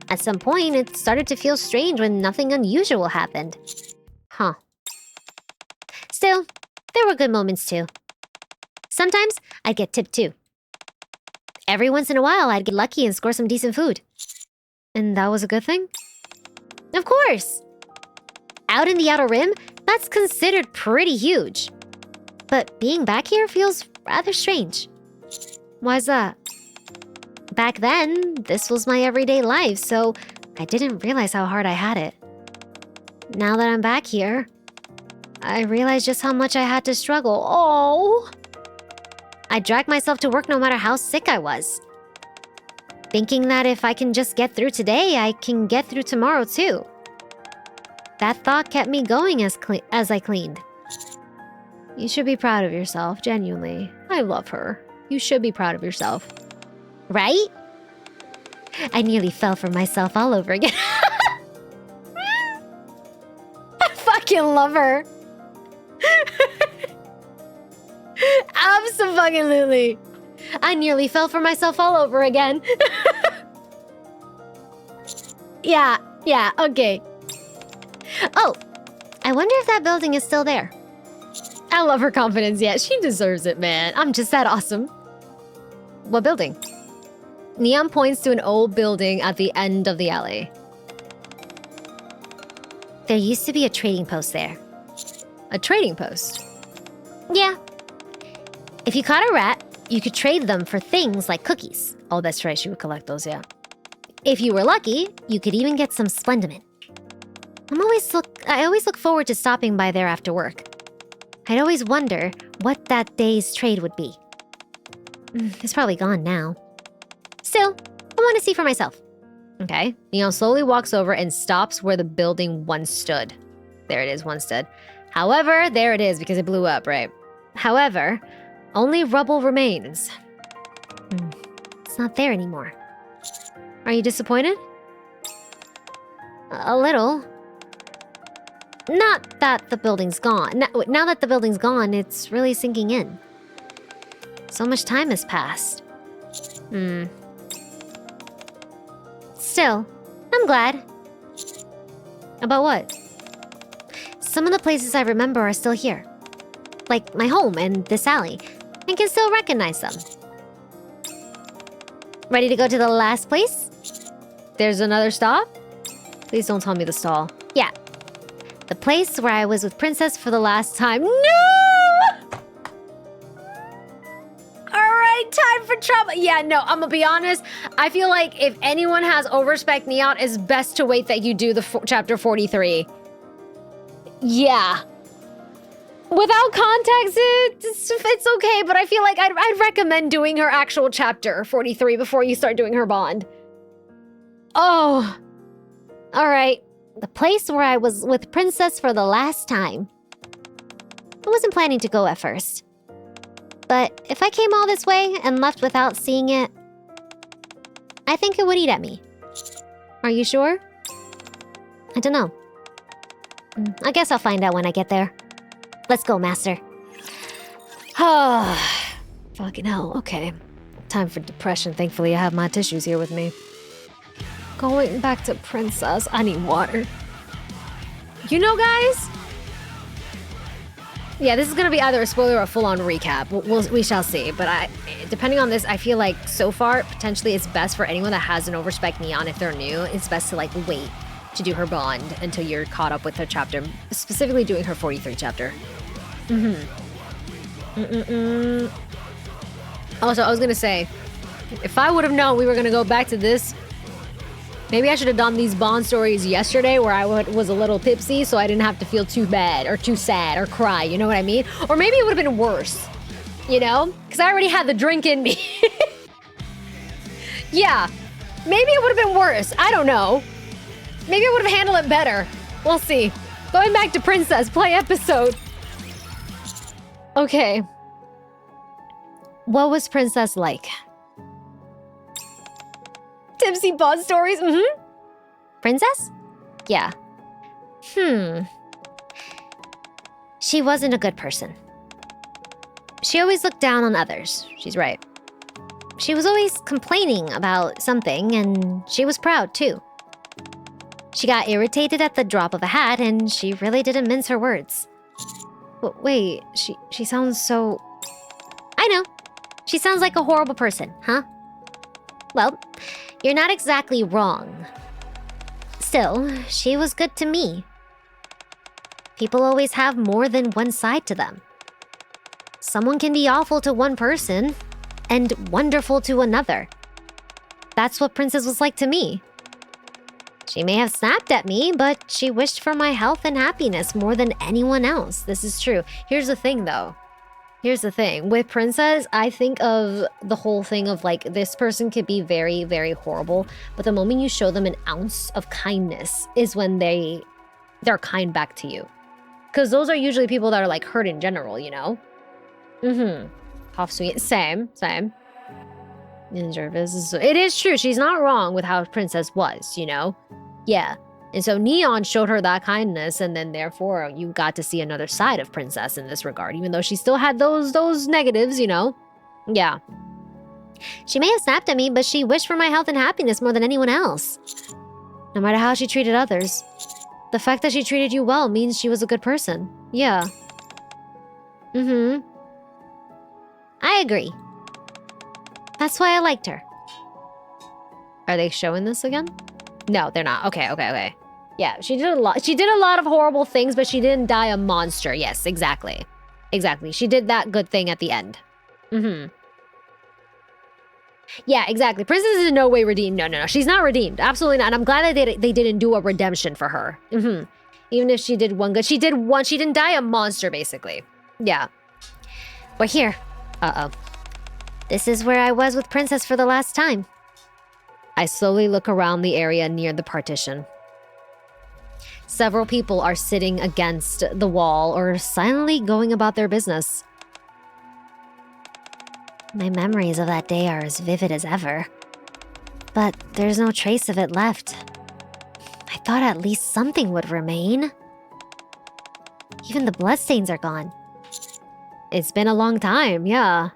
At some point, it started to feel strange when nothing unusual happened. Huh. Still, there were good moments too. Sometimes I'd get tipped too. Every once in a while, I'd get lucky and score some decent food. And that was a good thing? Of course! Out in the Outer Rim, that's considered pretty huge. But being back here feels rather strange. Why's that? Back then, this was my everyday life, so I didn't realize how hard I had it. Now that I'm back here, I realize just how much I had to struggle. Oh! I dragged myself to work no matter how sick I was. Thinking that if I can just get through today, I can get through tomorrow too. That thought kept me going as I cleaned. You should be proud of yourself, genuinely. I love her. You should be proud of yourself. Right? I nearly fell for myself all over again. I fucking love her. Absolutely. I nearly fell for myself all over again. Yeah, okay. Oh, I wonder if that building is still there. I love her confidence. Yeah, she deserves it, man. I'm just that awesome. What building? Neon points to an old building at the end of the alley. There used to be a trading post there. A trading post? Yeah. If you caught a rat, you could trade them for things like cookies. Oh, that's right, she would collect those, yeah. If you were lucky, you could even get some Splendiment. I always look forward to stopping by there after work. I'd always wonder what that day's trade would be. It's probably gone now. Still, I want to see for myself. Okay. Neon slowly walks over and stops where the building once stood. There it is, once stood. However, there it is because it blew up, right? However, only rubble remains. It's not there anymore. Are you disappointed? A little. Not that the building's gone. Now that the building's gone, it's really sinking in. So much time has passed. Still, I'm glad. About what? Some of the places I remember are still here. Like my home and this alley. I can still recognize them. Ready to go to the last place? There's another stop? Please don't tell me the stall. Yeah. The place where I was with Princess for the last time. No! Alright, time for trouble. Yeah, no, I'm gonna be honest. I feel like if anyone has overspec Neon, it's best to wait that you do the chapter 43. Yeah. Without context, it's okay, but I feel like I'd recommend doing her actual chapter 43 before you start doing her bond. Oh. Alright. The place where I was with Princess for the last time. I wasn't planning to go at first. But if I came all this way and left without seeing it, I think it would eat at me. Are you sure? I don't know. I guess I'll find out when I get there. Let's go, Master. Oh, fucking hell, okay. Time for depression. Thankfully, I have my tissues here with me. Going back to Princess. I need water. You know, guys? Yeah, this is gonna be either a spoiler or a full-on recap. We shall see. But depending on this, I feel like so far, potentially it's best for anyone that has an overspec Neon, if they're new, it's best to like wait to do her bond until you're caught up with her chapter. Specifically doing her 43 chapter. Also, I was gonna say, if I would have known we were gonna go back to this, maybe I should have done these bond stories yesterday where I was a little tipsy so I didn't have to feel too bad or too sad or cry, you know what I mean? Or maybe it would have been worse, you know? Because I already had the drink in me. Yeah, maybe it would have been worse. I don't know. Maybe I would have handled it better. We'll see. Going back to Princess, play episode. Okay. What was Princess like? Tipsy bond stories? Princess? Yeah. She wasn't a good person. She always looked down on others. She's right. She was always complaining about something, and she was proud, too. She got irritated at the drop of a hat, and she really didn't mince her words. But wait, she sounds so... I know. She sounds like a horrible person, huh? Well, you're not exactly wrong. Still, she was good to me. People always have more than one side to them. Someone can be awful to one person, and wonderful to another. That's what Princess was like to me. She may have snapped at me, but she wished for my health and happiness more than anyone else. This is true. Here's the thing, though. Here's the thing. With Princess, I think of the whole thing of, like, this person could be very, very horrible, but the moment you show them an ounce of kindness is when they're kind back to you. Because those are usually people that are, like, hurt in general, you know? Half sweet. Same. It is true. She's not wrong with how Princess was, you know? Yeah. And so Neon showed her that kindness, and then therefore you got to see another side of Princess in this regard, even though she still had those negatives, you know? Yeah. She may have snapped at me, but she wished for my health and happiness more than anyone else. No matter how she treated others. The fact that she treated you well means she was a good person. Yeah. I agree. That's why I liked her. Are they showing this again? No, they're not. Okay. Yeah, she did a lot. She did a lot of horrible things, but she didn't die a monster. Yes, exactly. She did that good thing at the end. Yeah, exactly. Princess is in no way redeemed. No. She's not redeemed. Absolutely not. And I'm glad that they didn't do a redemption for her. Even if she did one good. She didn't die a monster, basically. Yeah. But here. Uh-oh. This is where I was with Princess for the last time. I slowly look around the area near the partition. Several people are sitting against the wall or silently going about their business. My memories of that day are as vivid as ever. But there's no trace of it left. I thought at least something would remain. Even the bloodstains are gone. It's been a long time, yeah.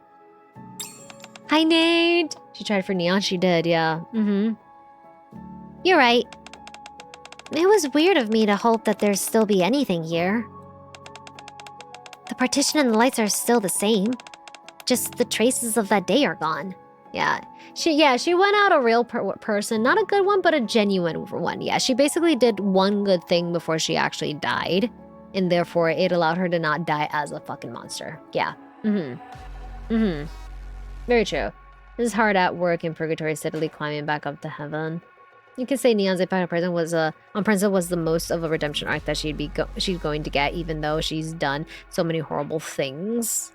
Hi, Nate! She tried for Neon, she did, yeah. You're right. It was weird of me to hope that there'd still be anything here. The partition and the lights are still the same. Just the traces of that day are gone. Yeah. She went out a real person. Not a good one, but a genuine one. Yeah, she basically did one good thing before she actually died. And therefore, it allowed her to not die as a fucking monster. Yeah. Very true. This is hard at work in purgatory, steadily climbing back up to heaven. You could say Neon's impact on Princess was the most of a redemption arc that she's going to get, even though she's done so many horrible things.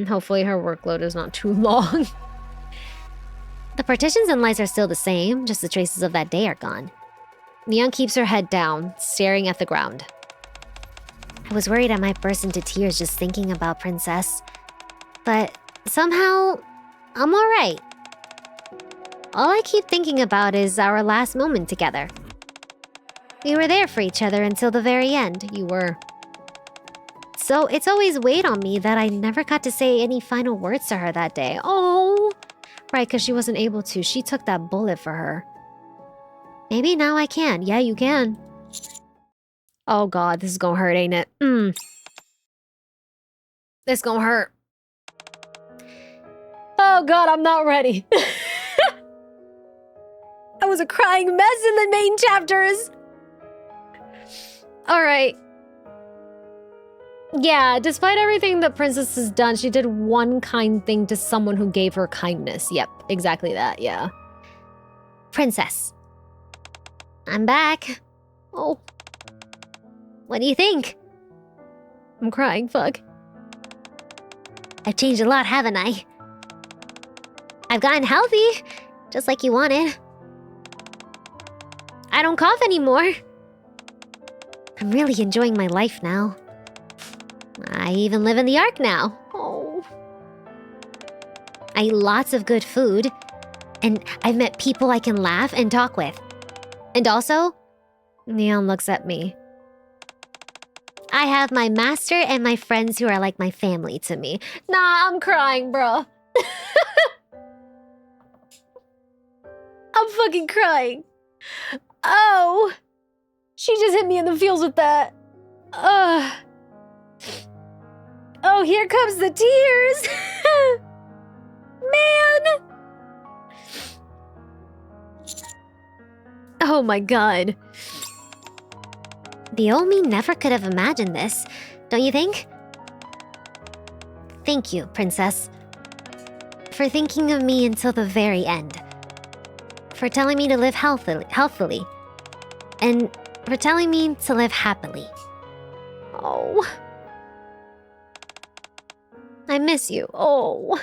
Hopefully her workload is not too long. The partitions and lights are still the same, just the traces of that day are gone. Neon keeps her head down, staring at the ground. I was worried I might burst into tears just thinking about Princess. But somehow, I'm alright. All I keep thinking about is our last moment together. We were there for each other until the very end. You were. So it's always weighed on me that I never got to say any final words to her that day. Oh! Right, because she wasn't able to. She took that bullet for her. Maybe now I can. Yeah, you can. Oh god, this is gonna hurt, ain't it? This gonna hurt. Oh god, I'm not ready. I was a crying mess in the main chapters. Alright. Yeah, despite everything that Princess has done, she did one kind thing to someone who gave her kindness. Yep, exactly that, yeah. Princess. I'm back. Oh. What do you think? I'm crying, fuck. I've changed a lot, haven't I? I've gotten healthy, just like you wanted. I don't cough anymore. I'm really enjoying my life now. I even live in the Ark now. Oh. I eat lots of good food, and I've met people I can laugh and talk with. And also, Neon looks at me. I have my master and my friends who are like my family to me. Nah, I'm crying, bro. I'm fucking crying. Oh. She just hit me in the feels with that. Oh, here comes the tears. Man. Oh my god. The old me never could have imagined this, don't you think? Thank you, Princess. For thinking of me until the very end. For telling me to live healthily. And for telling me to live happily. Oh. I miss you. Oh.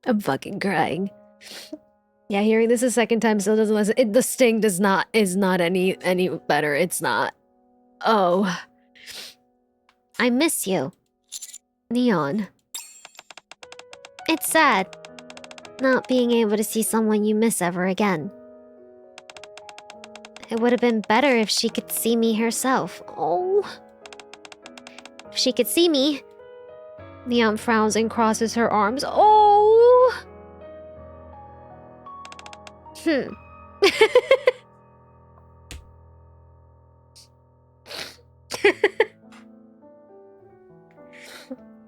I'm fucking crying. Yeah, hearing this a second time still doesn't listen. The sting is not any better. It's not. Oh. I miss you. Neon. It's sad. Not being able to see someone you miss ever again. It would have been better if she could see me herself. Oh. If she could see me. Neon frowns and crosses her arms. Oh.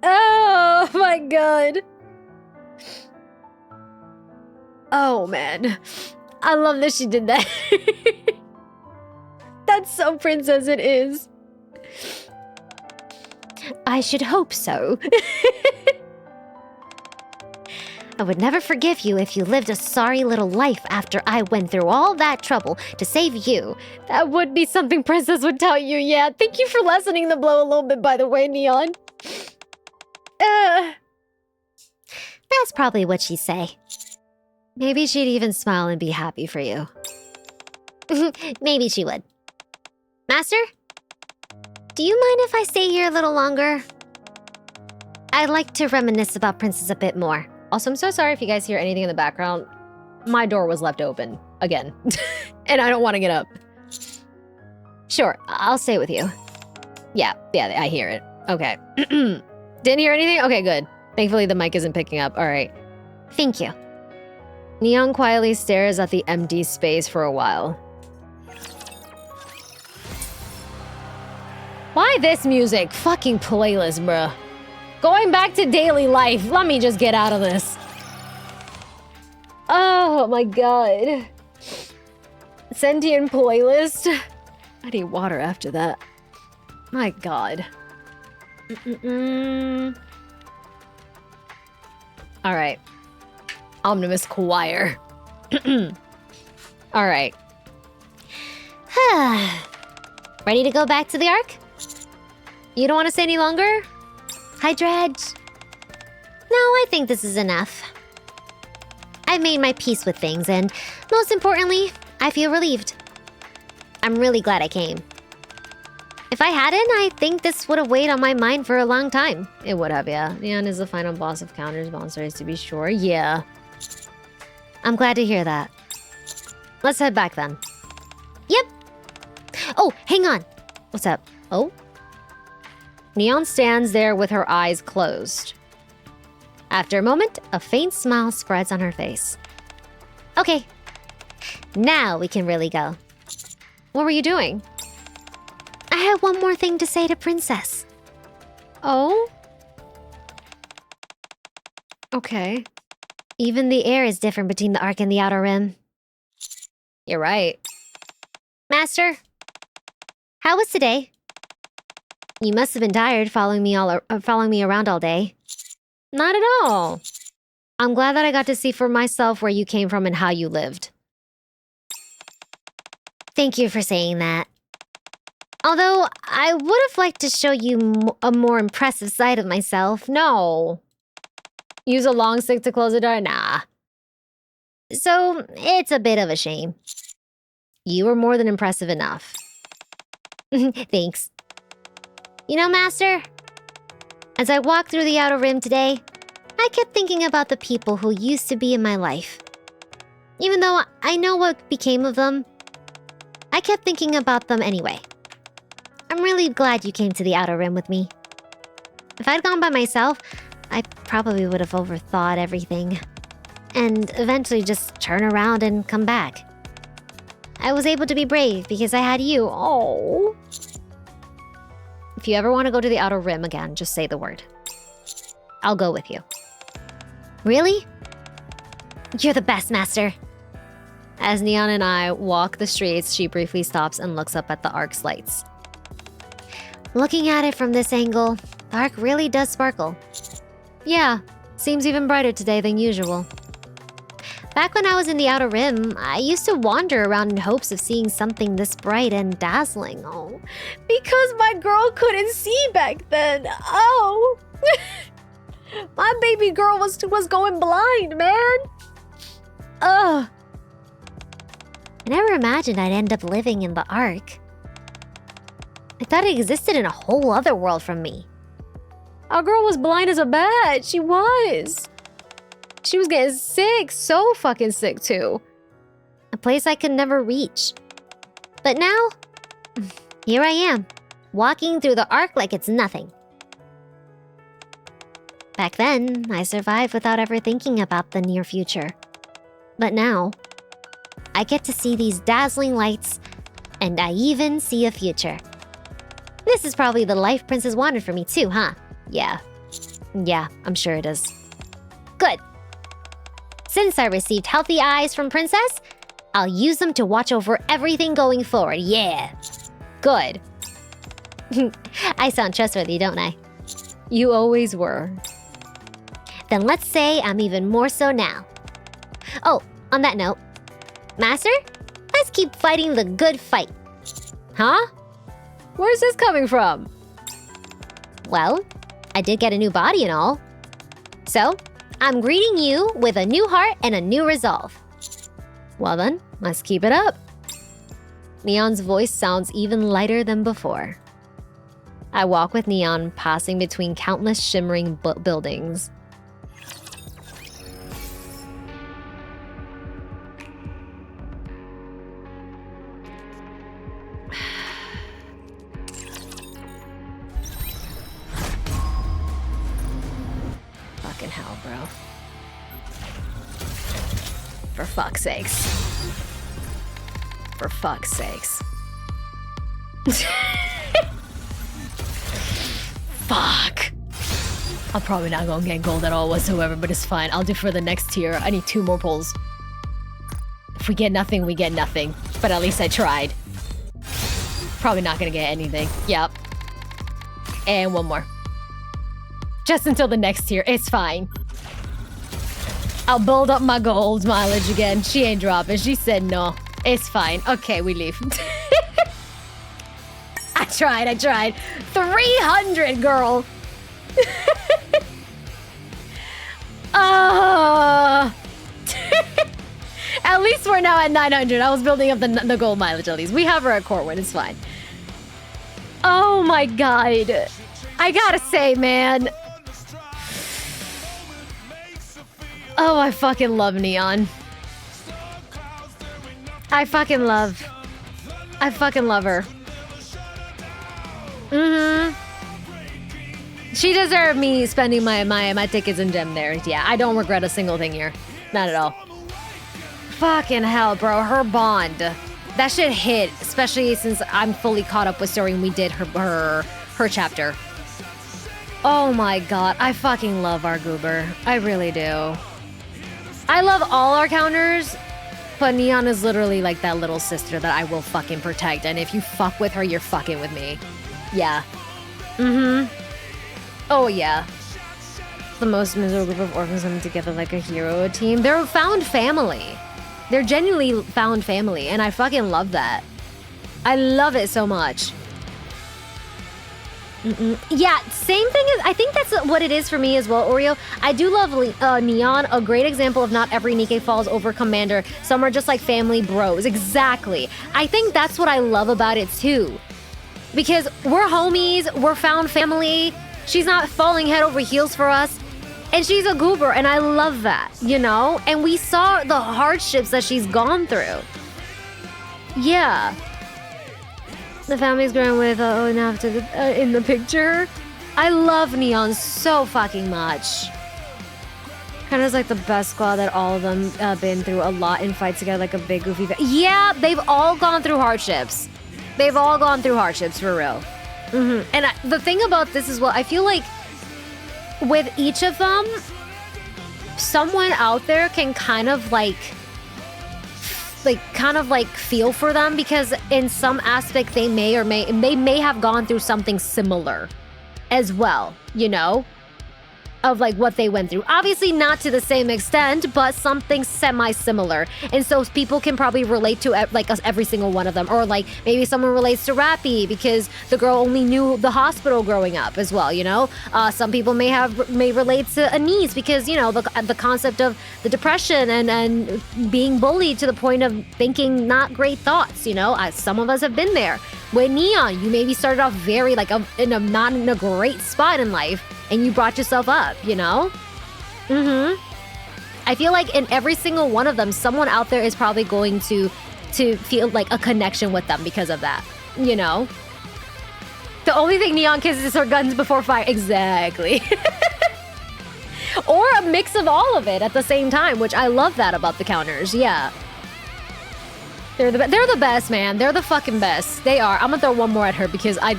Oh my god. Oh man. I love that she did that. That's so Princess it is. I should hope so. I would never forgive you if you lived a sorry little life after I went through all that trouble to save you. That would be something Princess would tell you, yeah. Thank you for lessening the blow a little bit, by the way, Neon. That's probably what she'd say. Maybe she'd even smile and be happy for you. Maybe she would. Master? Do you mind if I stay here a little longer? I'd like to reminisce about Princess a bit more. Also, I'm so sorry if you guys hear anything in the background. My door was left open again, and I don't want to get up. Sure, I'll stay with you. Yeah, I hear it. Okay. Didn't hear anything? Okay, good. Thankfully, the mic isn't picking up. All right. Thank you. Neon quietly stares at the empty space for a while. Why this music? Fucking playlist, bruh. Going back to daily life. Let me just get out of this. Oh my god. Sentient playlist. I need water after that. My god. Alright. Omnibus Choir. Alright. Ready to go back to the Ark? You don't want to stay any longer? Hi, Dredge. No, I think this is enough. I've made my peace with things, and most importantly, I feel relieved. I'm really glad I came. If I hadn't, I think this would have weighed on my mind for a long time. It would have, yeah. Neon is the final boss of Counters Monsters, to be sure. Yeah. I'm glad to hear that. Let's head back then. Yep. Oh, hang on. What's up? Oh? Neon stands there with her eyes closed. After a moment, a faint smile spreads on her face. Okay. Now we can really go. What were you doing? I have one more thing to say to Princess. Oh? Okay. Even the air is different between the Ark and the Outer Rim. You're right. Master, how was today? You must have been tired following me around all day. Not at all. I'm glad that I got to see for myself where you came from and how you lived. Thank you for saying that. Although, I would have liked to show you a more impressive side of myself. No. Use a long stick to close the door? Nah. So, it's a bit of a shame. You were more than impressive enough. Thanks. You know, Master, as I walked through the Outer Rim today, I kept thinking about the people who used to be in my life. Even though I know what became of them, I kept thinking about them anyway. I'm really glad you came to the Outer Rim with me. If I'd gone by myself, I probably would have overthought everything. And eventually just turn around and come back. I was able to be brave because I had you. Oh. If you ever want to go to the Outer Rim again, just say the word. I'll go with you. Really? You're the best, Master. As Neon and I walk the streets, she briefly stops and looks up at the Ark's lights. Looking at it from this angle, the Ark really does sparkle. Yeah, seems even brighter today than usual. Back when I was in the Outer Rim, I used to wander around in hopes of seeing something this bright and dazzling. Oh, because my girl couldn't see back then. Oh, my baby girl was going blind, man. Ugh. I never imagined I'd end up living in the Ark. I thought it existed in a whole other world from me. Our girl was blind as a bat. She was. She was getting sick, so fucking sick too. A place I could never reach. But now, here I am, walking through the Ark like it's nothing. Back then, I survived without ever thinking about the near future. But now, I get to see these dazzling lights, and I even see a future. This is probably the life Princess wanted for me too, huh? Yeah, I'm sure it is. Good. Since I received healthy eyes from Princess, I'll use them to watch over everything going forward. Yeah. Good. I sound trustworthy, don't I? You always were. Then let's say I'm even more so now. Oh, on that note, Master, let's keep fighting the good fight. Huh? Where's this coming from? Well, I did get a new body and all. So, I'm greeting you with a new heart and a new resolve. Well then, let's keep it up. Neon's voice sounds even lighter than before. I walk with Neon, passing between countless shimmering buildings. Fucking hell, bro. For fuck's sakes. For fuck's sakes. Fuck. I'm probably not gonna get gold at all whatsoever, but it's fine. I'll do for the next tier. I need 2 more pulls. If we get nothing, we get nothing. But at least I tried. Probably not gonna get anything. Yep. And 1 more. Just until the next tier. It's fine. I'll build up my gold mileage again. She ain't dropping. She said no. It's fine. Okay, we leave. I tried. 300, girl. At least we're now at 900. I was building up the gold mileage at least. We have her at Corwin. It's fine. Oh my god. I gotta say, man. Oh, I fucking love Neon. I fucking love her. She deserved me spending my tickets and gem there. Yeah, I don't regret a single thing here. Not at all. Fucking hell, bro. Her bond. That shit hit, especially since I'm fully caught up with story and we did her chapter. Oh my god. I fucking love our goober. I really do. I love all our counters, but Neon is literally like that little sister that I will fucking protect. And if you fuck with her, you're fucking with me. Yeah. Oh, yeah. The most miserable group of orphans coming together like a hero team. They're found family. They're genuinely found family, and I fucking love that. I love it so much. Yeah, same thing as, I think that's what it is for me as well, Oreo. I do love Neon, a great example of not every NIKKE falls over commander. Some are just like family bros. Exactly. I think that's what I love about it too. Because we're homies, we're found family. She's not falling head over heels for us. And she's a goober, and I love that, you know? And we saw the hardships that she's gone through. Yeah. The family's growing with enough to in the picture. I love Neon so fucking much. Kind of like the best squad that all of them been through a lot and fight together like a big goofy. Yeah, they've all gone through hardships. They've all gone through hardships for real. And the thing about this is, well, I feel like with each of them, someone out there can kind of like feel for them, because in some aspect they may have gone through something similar as well, you know, of like what they went through. Obviously not to the same extent, but something semi-similar. And so people can probably relate to like us, every single one of them. Or like maybe someone relates to Rappy because the girl only knew the hospital growing up as well, you know? Some people may relate to Anise because, you know, the concept of the depression and being bullied to the point of thinking not great thoughts, you know? Some of us have been there. With Neon, you maybe started off very like not in a great spot in life, and you brought yourself up, you know? I feel like in every single one of them, someone out there is probably going to feel like a connection with them because of that, you know? The only thing Neon kisses is her guns before fire. Exactly. Or a mix of all of it at the same time, which I love that about the counters, yeah. They're the best, man. They're the fucking best. They are. I'm gonna throw one more at her because I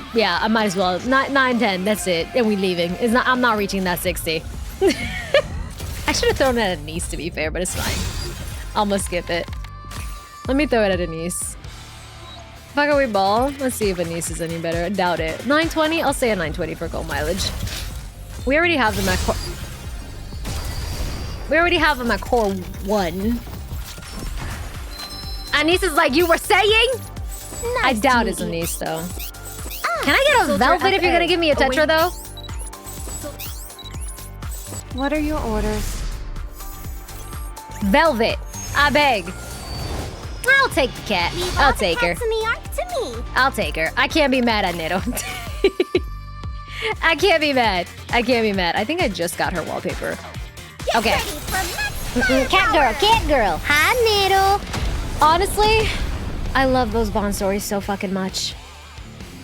might as well. 9, 10, that's it. And we leaving. I'm not reaching that 60. I should have thrown it at Anise, to be fair, but it's fine. I'm gonna skip it. Let me throw it at Anise. Fuck, are we ball? Let's see if Anise is any better. I doubt it. 920? I'll say a 920 for gold mileage. We already have them at core. We already have them at core 1. Anise is like, you were saying? Nice I doubt to it's meet you. Anise though. Can I get a velvet if you're gonna give me a tetra though? What are your orders? Velvet. I beg. I'll take the cat. Leave I'll all the take her. cats in the ark to me. I'll take her. I can't be mad at Nito. I can't be mad. I can't be mad. I think I just got her wallpaper. Okay. Ready for next cat girl. Hi, Niddle. Honestly, I love those Bond stories so fucking much.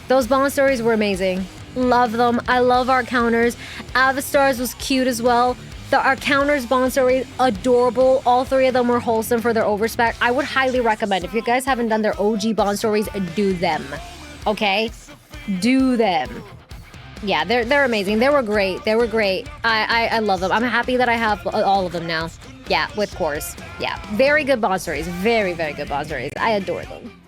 Those Bond stories were amazing. Love them. I love our counters. Avistar's was cute as well. Our counters Bond story, adorable. All 3 of them were wholesome for their overspec. I would highly recommend, if you guys haven't done their OG Bond stories, do them. Okay? Do them. Yeah, they're amazing. They were great. They were great. I love them. I'm happy that I have all of them now. Yeah, with cores. Yeah, very good Bond stories. Very, very good Bond stories. I adore them.